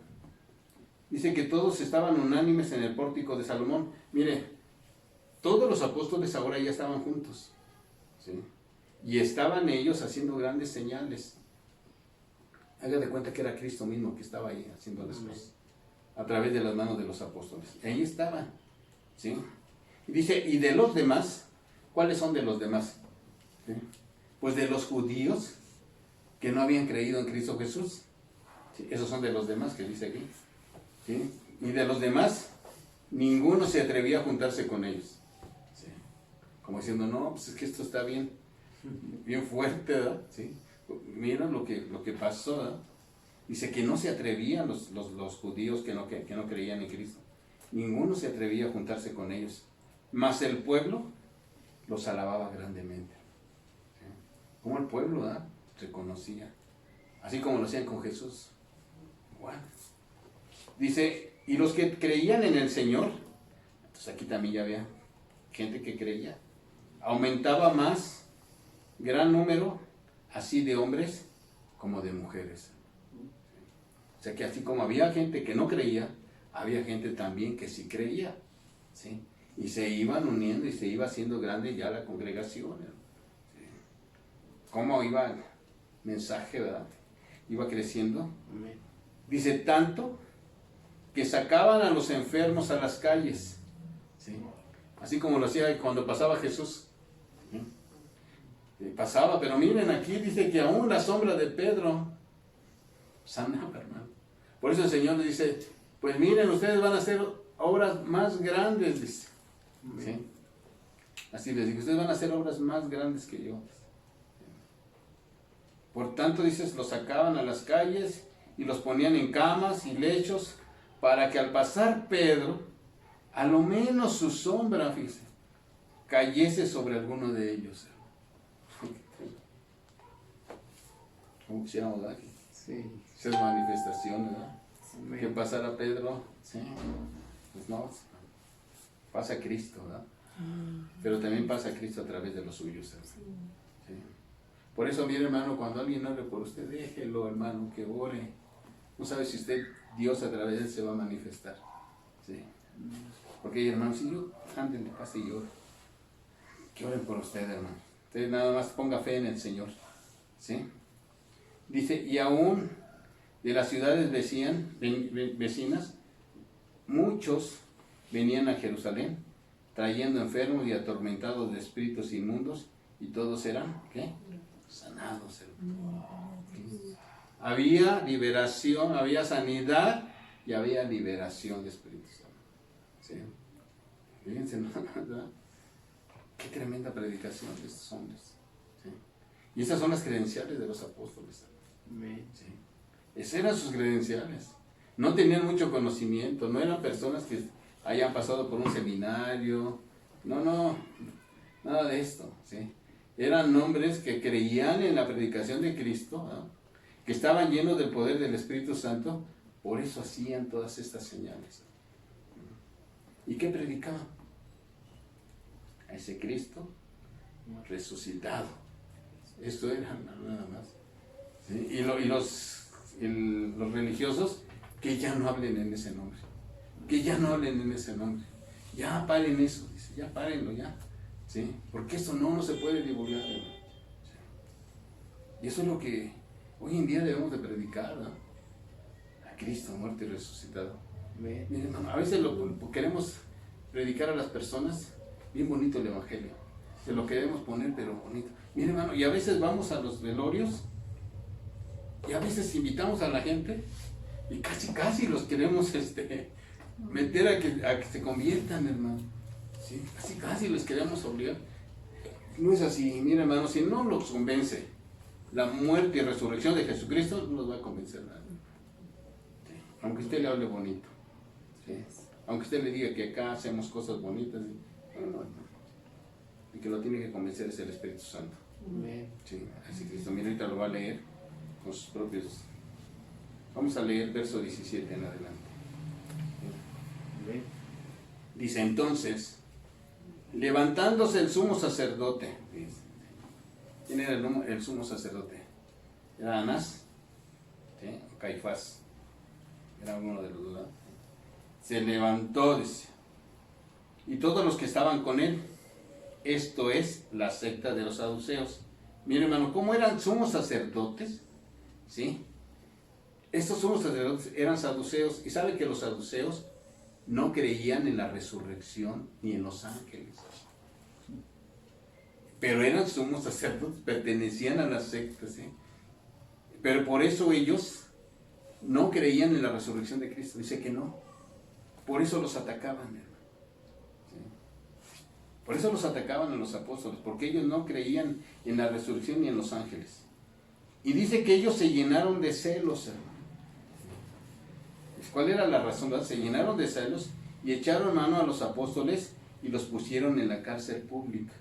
dice que todos estaban unánimes en el pórtico de Salomón. Mire, todos los apóstoles ahora ya estaban juntos, ¿sí? Y estaban ellos haciendo grandes señales. Haga de cuenta que era Cristo mismo que estaba ahí haciendo las cosas a través de las manos de los apóstoles. Ahí estaban, ¿sí? Y dice, y de los demás, ¿cuáles son de los demás? ¿Sí? Pues de los judíos que no habían creído en Cristo Jesús. ¿Sí? Esos son de los demás que dice aquí. ¿Sí? Y de los demás, ninguno se atrevía a juntarse con ellos. ¿Sí? Como diciendo, no, pues es que esto está bien fuerte, ¿verdad? ¿Sí? Mira lo que pasó, ¿verdad? Dice que no se atrevían los judíos que no creían en Cristo. Ninguno se atrevía a juntarse con ellos. Mas el pueblo los alababa grandemente. ¿Sí? Como el pueblo, ¿verdad?, reconocía. Así como lo hacían con Jesús. Bueno. Dice, y los que creían en el Señor, entonces aquí también ya había gente que creía, aumentaba más, gran número, así de hombres como de mujeres. O sea que así como había gente que no creía, había gente también que sí creía, ¿sí? Y se iban uniendo y se iba haciendo grande ya la congregación, ¿sí? ¿Cómo iba el mensaje, verdad? Iba creciendo. Amén. Dice, tanto que sacaban a los enfermos a las calles, ¿sí? Así como lo hacía cuando pasaba Jesús. Pasaba, pero miren aquí, dice que aún la sombra de Pedro sanaba, hermano. Por eso el Señor le dice, pues miren, ustedes van a hacer obras más grandes, dice. ¿Sí? Así les digo, ustedes van a hacer obras más grandes que yo. Por tanto, dices, los sacaban a las calles y los ponían en camas y lechos para que al pasar Pedro, a lo menos su sombra, fíjese, cayese sobre alguno de ellos. ¿Cómo quisiéramos, verdad? Sí. Esas manifestaciones, ¿verdad? Amén. Que pasara Pedro, sí, pues no, pasa Cristo, ¿verdad? Pero también pasa Cristo a través de los suyos, ¿verdad? Sí. Por eso, mire, hermano, cuando alguien ore por usted, déjelo, hermano, que ore. No sabe si usted, Dios a través de él se va a manifestar. Sí. Porque, hermano, si yo, anden, pase y ore. Que oren por usted, hermano. Usted nada más ponga fe en el Señor. ¿Sí? Dice, y aún de las ciudades vecinas, muchos venían a Jerusalén, trayendo enfermos y atormentados de espíritus inmundos, y todos eran, ¿qué? Sanados. ¿Sí? Había liberación, había sanidad y había liberación de espíritus. ¿Sí? Fíjense, ¿verdad? Qué tremenda predicación de estos hombres. ¿Sí? Y esas son las credenciales de los apóstoles. Amén. ¿Sí? Esas eran sus credenciales. No tenían mucho conocimiento, no eran personas que hayan pasado por un seminario, no, nada de esto. ¿Sí? Eran hombres que creían en la predicación de Cristo, ¿no?, que estaban llenos del poder del Espíritu Santo, por eso hacían todas estas señales. ¿Y qué predicaban? A ese Cristo resucitado. Esto era nada más. ¿Sí? Y los religiosos, que ya no hablen en ese nombre. Que ya no hablen en ese nombre. Ya paren eso, dice, ya párenlo, ya. ¿Sí? Porque eso no se puede divulgar. ¿Sí? Y eso es lo que hoy en día debemos de predicar, ¿no? A Cristo muerto y resucitado. Amén. Miren, hermano, a veces queremos predicar a las personas bien bonito el evangelio. Se lo queremos poner, pero bonito. Miren, hermano, y a veces vamos a los velorios y a veces invitamos a la gente y casi los queremos meter a que se conviertan, hermano. ¿Sí? Casi los queremos obligar. No es así, miren, hermano, si no los convence la muerte y resurrección de Jesucristo, no los va a convencer nada. ¿Sí? Aunque usted le hable bonito. ¿Sí? Aunque usted le diga que acá hacemos cosas bonitas, no. El que lo tiene que convencer es el Espíritu Santo. Amén. Sí, así Cristo, mira, ahorita lo va a leer con sus propios. Vamos a leer verso 17 en adelante. Amén. Dice, entonces, levantándose el sumo sacerdote. ¿Quién era el sumo sacerdote? ¿Era Anás? ¿Sí? ¿O Caifás? Era uno de los dos. Se levantó, dice, y todos los que estaban con él, esto es la secta de los saduceos. Miren, hermano, ¿cómo eran sumos sacerdotes? ¿Sí? Estos sumos sacerdotes eran saduceos, y sabe que los saduceos no creían en la resurrección ni en los ángeles. Pero eran sumos sacerdotes, pertenecían a la secta, ¿sí? Pero por eso ellos no creían en la resurrección de Cristo. Dice que no. Por eso los atacaban, hermano. ¿Sí? Por eso los atacaban a los apóstoles, porque ellos no creían en la resurrección ni en los ángeles. Y dice que ellos se llenaron de celos, hermano. ¿Cuál era la razón? ¿Verdad? Se llenaron de celos y echaron mano a los apóstoles y los pusieron en la cárcel pública.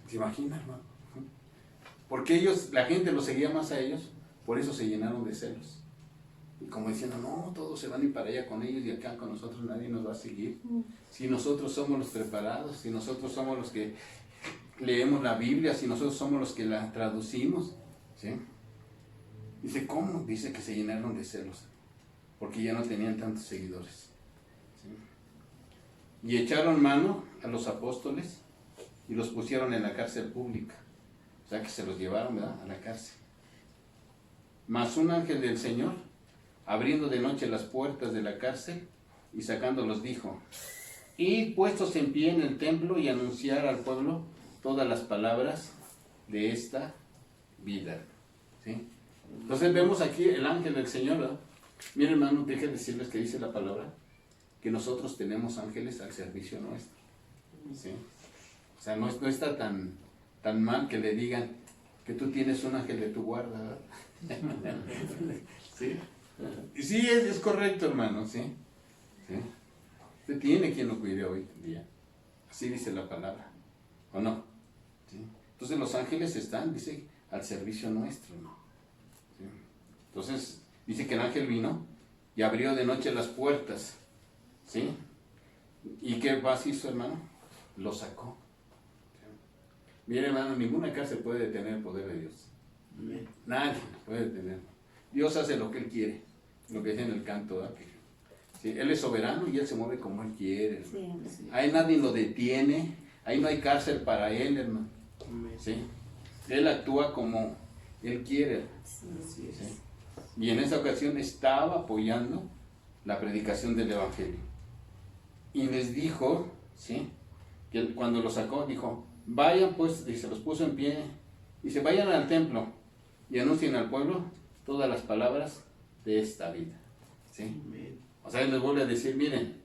¿Se imagina, hermano? Porque ellos, la gente los seguía más a ellos, por eso se llenaron de celos. Y como diciendo, no, todos se van a ir para allá con ellos y acá con nosotros nadie nos va a seguir. Si nosotros somos los preparados, si nosotros somos los que leemos la Biblia, si nosotros somos los que la traducimos, ¿sí? Dice, ¿cómo? Dice que se llenaron de celos, porque ya no tenían tantos seguidores. ¿Sí? Y echaron mano a los apóstoles y los pusieron en la cárcel pública. O sea que se los llevaron, ¿verdad?, a la cárcel. Mas un ángel del Señor, abriendo de noche las puertas de la cárcel y sacándolos, dijo, id puestos en pie en el templo y anunciar al pueblo todas las palabras de esta vida. ¿Sí? Entonces vemos aquí el ángel del Señor, ¿verdad? Miren, hermano, dejen decirles que dice la palabra que nosotros tenemos ángeles al servicio nuestro. ¿Sí? O sea, no está tan mal que le digan que tú tienes un ángel de tu guarda, ¿verdad? ¿Sí? Sí, es correcto, hermano, ¿sí? ¿Sí? Usted tiene quien lo cuide hoy en día. Así dice la palabra, ¿o no? ¿Sí? Entonces los ángeles están, dice, al servicio nuestro, ¿no? ¿Sí? Entonces, dice que el ángel vino y abrió de noche las puertas, ¿sí? ¿Y qué más hizo, hermano? Lo sacó. ¿Sí? Mire, hermano, ninguna cárcel puede detener el poder de Dios. Nadie puede detenerlo. Dios hace lo que Él quiere, lo que dice en el canto, ¿verdad? ¿Sí? Él es soberano y Él se mueve como Él quiere. Sí, sí. Ahí nadie lo detiene, ahí no hay cárcel para Él, hermano. ¿Sí? Él actúa como Él quiere. Sí. Y en esa ocasión estaba apoyando la predicación del Evangelio. Y les dijo, ¿sí?, que cuando lo sacó, dijo, vayan pues, y se los puso en pie, dice, vayan al templo y anuncien al pueblo todas las palabras de esta vida. ¿Sí? O sea, él les vuelve a decir, miren,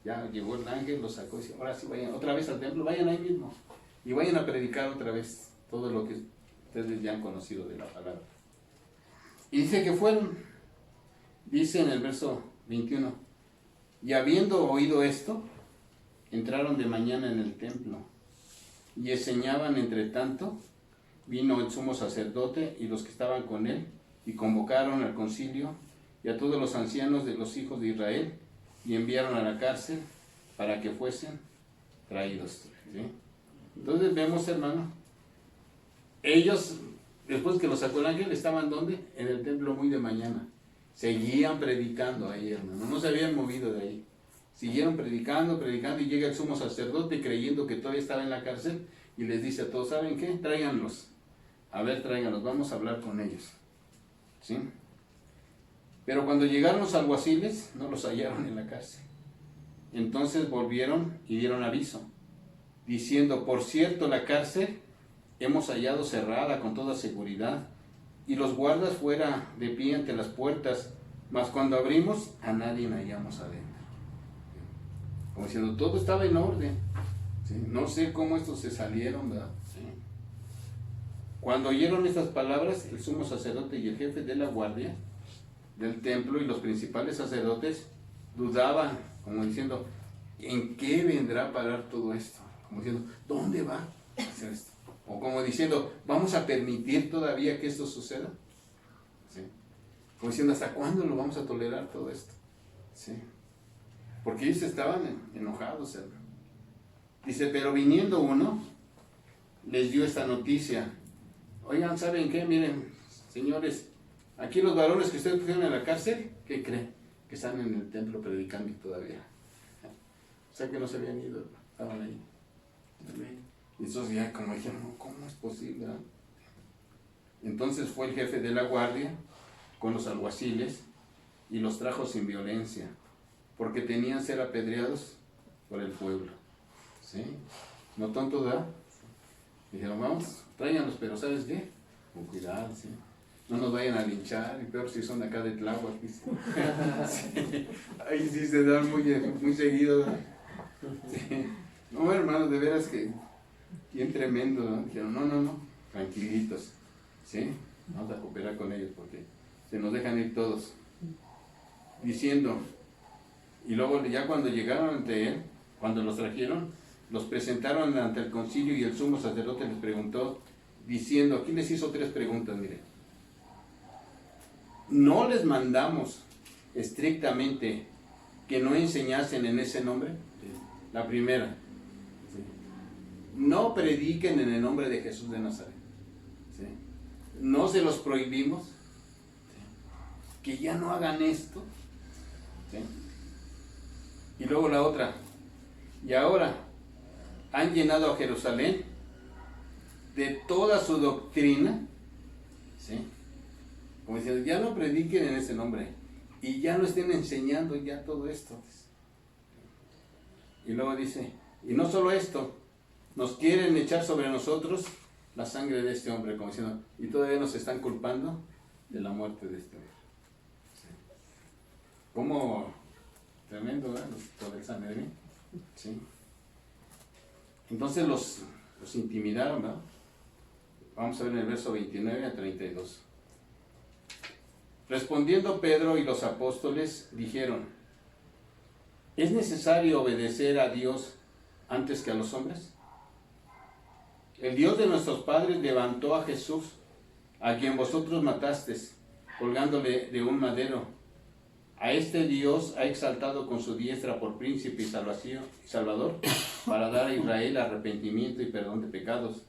ya llegó el ángel, lo sacó y dice, ahora sí vayan otra vez al templo, vayan ahí mismo y vayan a predicar otra vez todo lo que ustedes ya han conocido de la palabra. Y dice que fueron, dice en el verso 21, y habiendo oído esto, entraron de mañana en el templo y enseñaban. Entre tanto, vino el sumo sacerdote y los que estaban con él, y convocaron al concilio y a todos los ancianos de los hijos de Israel, y enviaron a la cárcel para que fuesen traídos. ¿Sí? Entonces vemos, hermano, ellos, después que los sacó el ángel, estaban ¿dónde? En el templo muy de mañana. Seguían predicando ahí, hermano, no se habían movido de ahí. Siguieron predicando, y llega el sumo sacerdote creyendo que todavía estaba en la cárcel y les dice a todos, ¿saben qué? Tráiganlos. A ver, tráiganlos, vamos a hablar con ellos. ¿Sí? Pero cuando llegaron los alguaciles, no los hallaron en la cárcel. Entonces volvieron y dieron aviso, diciendo, por cierto, la cárcel hemos hallado cerrada con toda seguridad, y los guardas fuera de pie ante las puertas, mas cuando abrimos, a nadie hallamos adentro. Como diciendo, todo estaba en orden. ¿Sí? No sé cómo estos se salieron, ¿verdad? ¿Sí? Cuando oyeron estas palabras, el sumo sacerdote y el jefe de la guardia del templo y los principales sacerdotes dudaban, como diciendo, ¿en qué vendrá a parar todo esto? Como diciendo, ¿dónde va a hacer esto? O como diciendo, ¿vamos a permitir todavía que esto suceda? ¿Sí? Como diciendo, ¿hasta cuándo lo vamos a tolerar todo esto? ¿Sí? Porque ellos estaban enojados, hermano. Dice, pero viniendo uno, les dio esta noticia. Oigan, ¿saben qué? Miren, señores, aquí los varones que ustedes pusieron en la cárcel, ¿qué creen? Que están en el templo predicando todavía. O sea que no se habían ido, estaban ahí. Y esos ya como dijeron, no, ¿cómo es posible? Entonces fue el jefe de la guardia con los alguaciles y los trajo sin violencia, porque tenían ser apedreados por el pueblo. ¿Sí? No tonto, ¿verdad? Dijeron, vamos, tráiganlos, pero ¿sabes qué? Con cuidado, ¿sí? No nos vayan a linchar, y peor si son acá de Tláhuac. Sí. Ahí sí se dan muy seguido, ¿verdad? Sí. No, hermano, de veras que bien tremendo, ¿no? Dijeron, no, tranquilitos, ¿sí? Vamos a cooperar con ellos porque se nos dejan ir todos. Diciendo, y luego ya cuando llegaron ante él, cuando los trajeron, los presentaron ante el concilio y el sumo sacerdote les preguntó, diciendo, aquí les hizo 3 preguntas, mire. ¿No les mandamos estrictamente que no enseñasen en ese nombre? La primera. No prediquen en el nombre de Jesús de Nazaret. No se los prohibimos. Que ya no hagan esto. Y luego la otra. Y ahora han llenado a Jerusalén de toda su doctrina. ¿Sí? Como diciendo, ya no prediquen en ese nombre. Y ya no estén enseñando ya todo esto. Y luego dice, y no solo esto, nos quieren echar sobre nosotros la sangre de este hombre, como diciendo, y todavía nos están culpando de la muerte de este hombre. ¿Sí? Como tremendo, ¿verdad? Todo el Sanedrín. ¿Sí? Entonces los intimidaron, ¿verdad? Vamos a ver en el verso 29 a 32. Respondiendo Pedro y los apóstoles dijeron, ¿es necesario obedecer a Dios antes que a los hombres? El Dios de nuestros padres levantó a Jesús, a quien vosotros matasteis, colgándole de un madero. A este Dios ha exaltado con su diestra por príncipe y salvador, para dar a Israel arrepentimiento y perdón de pecados.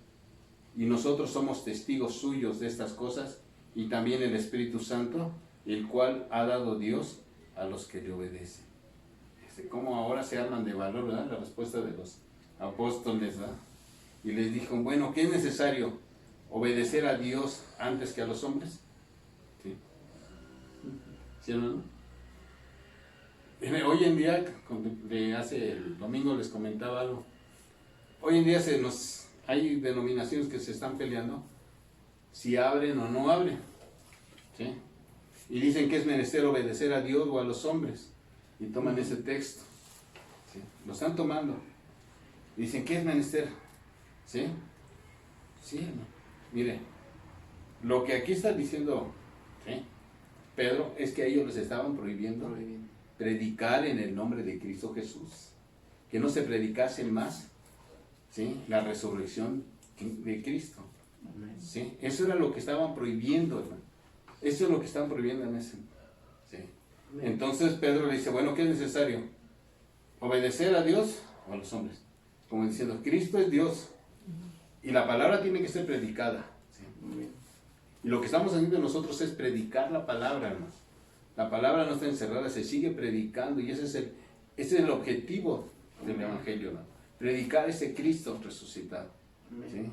Y nosotros somos testigos suyos de estas cosas, y también el Espíritu Santo, el cual ha dado Dios a los que le obedecen. Cómo ahora se arman de valor, ¿verdad? La respuesta de los apóstoles, ¿verdad? Y les dijo, bueno, ¿qué es necesario? ¿Obedecer a Dios antes que a los hombres? ¿Sí? ¿Sí o no? Hoy en día, hace el domingo les comentaba algo, hoy en día hay denominaciones que se están peleando si abren o no abren, ¿sí? Y dicen que es menester obedecer a Dios o a los hombres, y toman ese texto, ¿sí? Lo están tomando, dicen que es menester, ¿sí? Sí, ¿no? Mire, lo que aquí está diciendo, ¿sí?, Pedro, es que a ellos les estaban prohibiendo predicar en el nombre de Cristo Jesús, que no se predicase más, ¿sí?, la resurrección de Cristo, ¿sí? Eso era lo que estaban prohibiendo, hermano. Eso es lo que estaban prohibiendo en ese, ¿sí? Entonces Pedro le dice, bueno, ¿qué es necesario? ¿Obedecer a Dios o a los hombres? Como diciendo, Cristo es Dios y la palabra tiene que ser predicada, ¿sí? Y lo que estamos haciendo nosotros es predicar la palabra, hermano. La palabra no está encerrada, se sigue predicando, y ese es el objetivo del Evangelio, ¿no? Predicar ese Cristo resucitado, ¿sí?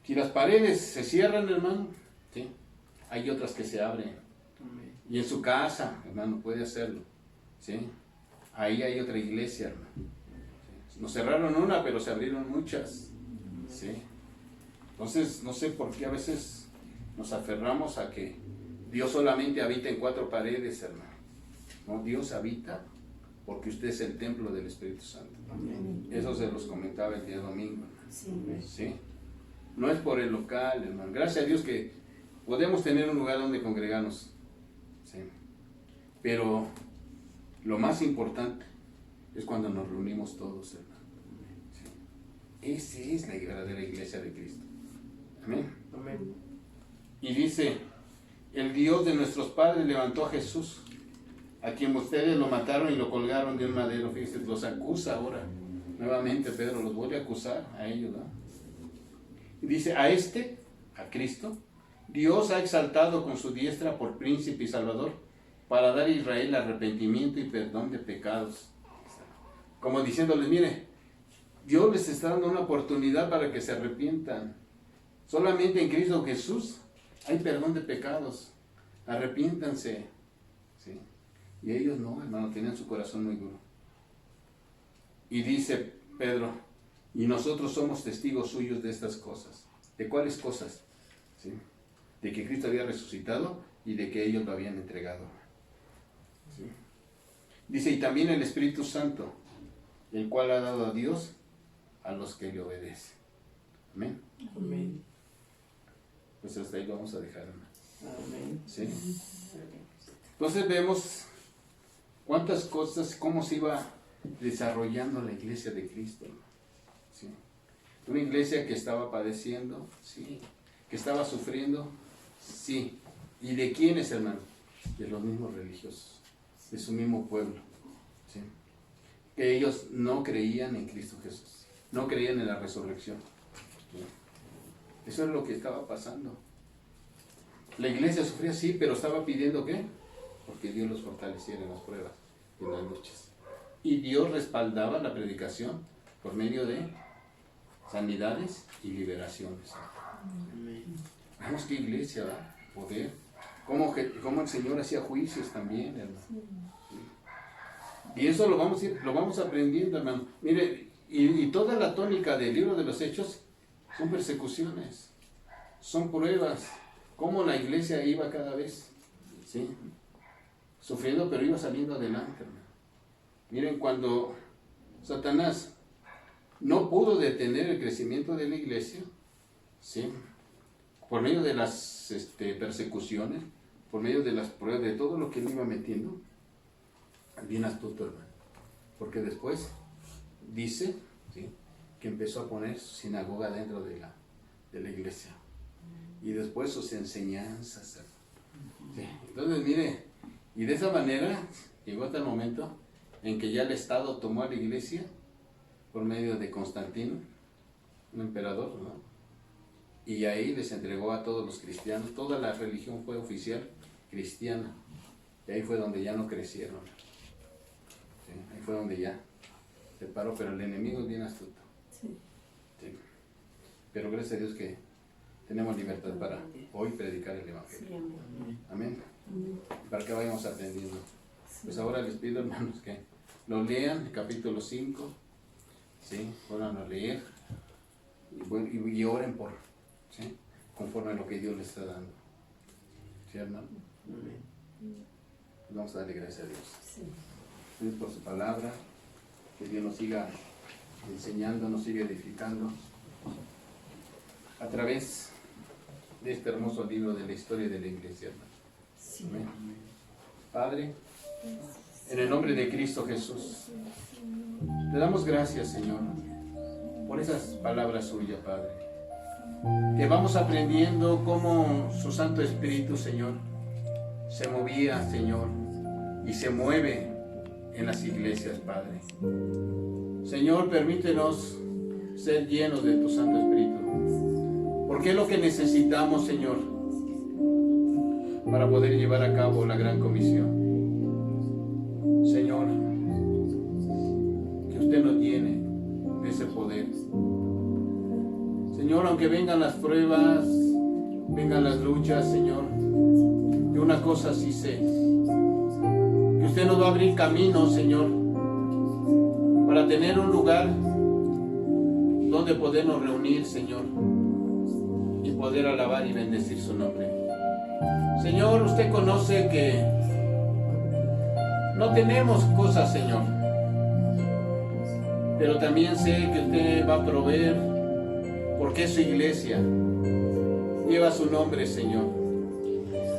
Si las paredes se cierran, hermano, ¿sí?, hay otras que se abren. Y en su casa, hermano, puede hacerlo, ¿sí? Ahí hay otra iglesia, hermano. ¿Sí? Nos cerraron una, pero se abrieron muchas, ¿sí? Entonces, no sé por qué a veces nos aferramos a que Dios solamente habita en 4 paredes, hermano. No, Dios habita porque usted es el templo del Espíritu Santo. Amén. Eso se los comentaba el día domingo, hermano. ¿Sí? No es por el local, hermano. Gracias a Dios que podemos tener un lugar donde congregarnos, ¿sí? Pero lo más importante es cuando nos reunimos todos, hermano. ¿Sí? Esa es la verdadera iglesia de Cristo. Amén. Amén. Y dice, el Dios de nuestros padres levantó a Jesús, a quien ustedes lo mataron y lo colgaron de un madero. Fíjense, los acusa ahora. Nuevamente Pedro los vuelve a acusar a ellos, ¿no? Y dice, a Cristo, Dios ha exaltado con su diestra por príncipe y salvador, para dar a Israel arrepentimiento y perdón de pecados. Como diciéndoles, mire, Dios les está dando una oportunidad para que se arrepientan. Solamente en Cristo Jesús hay perdón de pecados. Arrepiéntanse, ¿sí? Y ellos no, hermano, tenían su corazón muy duro. Y dice Pedro, y nosotros somos testigos suyos de estas cosas. ¿De cuáles cosas? ¿Sí? De que Cristo había resucitado y de que ellos lo habían entregado. ¿Sí? Dice, y también el Espíritu Santo, el cual ha dado a Dios a los que le obedecen. Amén. Amén. Pues hasta ahí lo vamos a dejar, hermano. Amén. ¿Sí? Entonces vemos cuántas cosas, cómo se iba desarrollando la iglesia de Cristo, hermano. ¿Sí? Una iglesia que estaba padeciendo, sí, que estaba sufriendo, sí. ¿Y de quiénes, hermano? De los mismos religiosos, de su mismo pueblo, ¿sí? Que ellos no creían en Cristo Jesús, no creían en la resurrección, ¿sí? Eso es lo que estaba pasando. La iglesia sufría, sí, pero estaba pidiendo ¿qué? Porque Dios los fortaleciera en las pruebas, en las luchas. Y Dios respaldaba la predicación por medio de sanidades y liberaciones. Vamos, qué iglesia, ¿verdad? Poder. Cómo el Señor hacía juicios también, hermano. Sí. Y eso lo vamos aprendiendo, hermano. Mire, y toda la tónica del libro de los Hechos son persecuciones, son pruebas. Cómo la iglesia iba cada vez, ¿sí? Sufriendo, pero iba saliendo adelante, hermano. Miren, cuando Satanás no pudo detener el crecimiento de la iglesia, ¿sí? Por medio de las persecuciones, por medio de las pruebas, de todo lo que él iba metiendo, bien astuto, hermano. Porque después dice, ¿sí?, que empezó a poner su sinagoga dentro de la iglesia. Y después sus enseñanzas. ¿Sí? Entonces, mire, y de esa manera llegó hasta el momento en que ya el Estado tomó a la iglesia por medio de Constantino, un emperador, ¿no? Y ahí les entregó a todos los cristianos, toda la religión fue oficial cristiana. Y ahí fue donde ya no crecieron. ¿Sí? Ahí fue donde ya se paró, pero el enemigo es bien astuto. Sí. Sí. Pero gracias a Dios que tenemos libertad para hoy predicar el Evangelio. Amén. Para que vayamos aprendiendo. Pues ahora les pido, hermanos, que lo lean, el capítulo 5. ¿Sí? Vuelvan a leer. Y oren por, ¿sí?, conforme a lo que Dios les está dando. ¿Sí, hermano? Vamos a darle gracias a Dios. Gracias por su palabra. Que Dios nos siga enseñando, nos siga edificando a través de este hermoso libro de la historia de la iglesia, hermano. Sí. Amén. Padre, en el nombre de Cristo Jesús, te damos gracias, Señor, por esas palabras suyas, Padre, que vamos aprendiendo cómo su Santo Espíritu, Señor, se movía, Señor, y se mueve en las iglesias, Padre. Señor, permítenos ser llenos de tu Santo Espíritu, porque es lo que necesitamos, Señor, para poder llevar a cabo la gran comisión. Señor, que usted nos llene de ese poder. Señor, aunque vengan las pruebas, vengan las luchas, Señor, que una cosa sí sé, que usted nos va a abrir camino, Señor, para tener un lugar donde podernos reunir, Señor, y poder alabar y bendecir su nombre. Señor, usted conoce que no tenemos cosas, Señor, pero también sé que usted va a proveer, porque es su iglesia, lleva su nombre, Señor,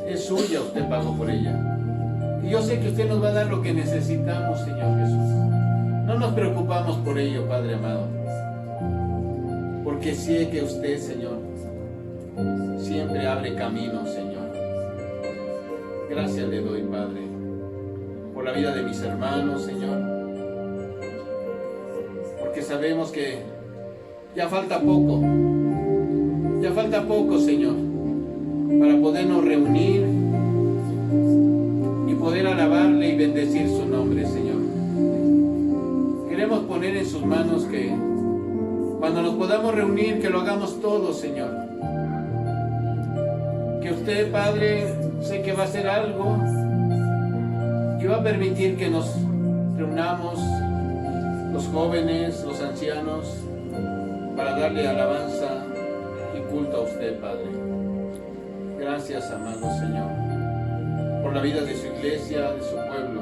es suya, usted pagó por ella, y yo sé que usted nos va a dar lo que necesitamos, Señor Jesús. No nos preocupamos por ello, Padre amado, porque sé que usted, Señor, siempre abre camino, Señor. Gracias le doy, Padre, por la vida de mis hermanos, Señor, porque sabemos que ya falta poco, Señor, para podernos reunir y poder alabarle y bendecir su nombre, Señor. Queremos poner en sus manos que cuando nos podamos reunir, que lo hagamos todos, Señor. Que usted, Padre, sé que va a hacer algo y va a permitir que nos reunamos, los jóvenes, los ancianos, para darle alabanza y culto a usted, Padre. Gracias, amado Señor, por la vida de su iglesia, de su pueblo,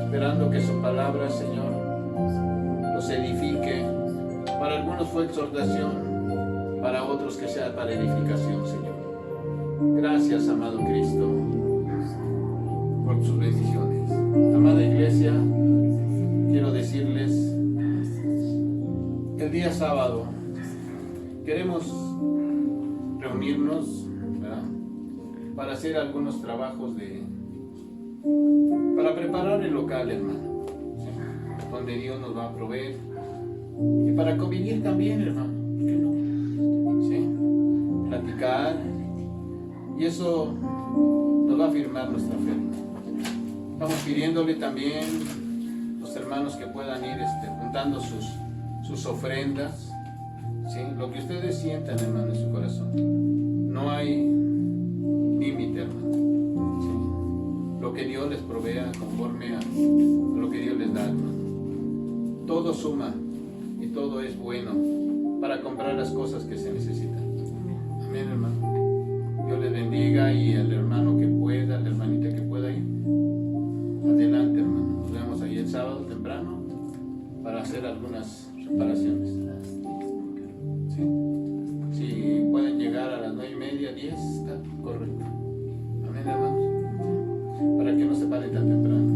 esperando que su palabra, Señor, los edifique. Para algunos fue exhortación, para otros que sea para edificación, Señor. Gracias, amado Cristo, por sus bendiciones. Amada iglesia, quiero decirles, el día sábado queremos reunirnos, ¿verdad?, para hacer algunos trabajos para preparar el local, hermano, ¿sí?, donde Dios nos va a proveer, y para convivir también, hermano, ¿por qué no? ¿Sí? Platicar, y eso nos va a afirmar nuestra fe. Estamos pidiéndole también los hermanos que puedan ir juntando sus ofrendas, ¿sí?, lo que ustedes sientan, hermano, en su corazón. No hay límite, hermano, ¿sí?, lo que Dios les provea conforme a lo que Dios les da, hermano. Todo suma y todo es bueno para comprar las cosas que se necesitan. Amén, hermano. Dios les bendiga, y al hermano que pueda, la hermanita que pueda ir, adelante, hermano. Nos vemos ahí el sábado temprano para hacer algunas reparaciones. ¿Sí? Si pueden llegar a las 9:30, 10, está correcto. Amén, hermanos. Para que no se paren tan temprano.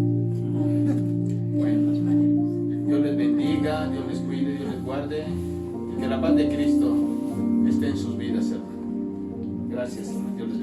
Bueno, Dios les bendiga, Dios les cuide, Dios les guarde, y que la paz de Cristo esté en sus vidas, hermano. Gracias, hermano. Dios les bendiga.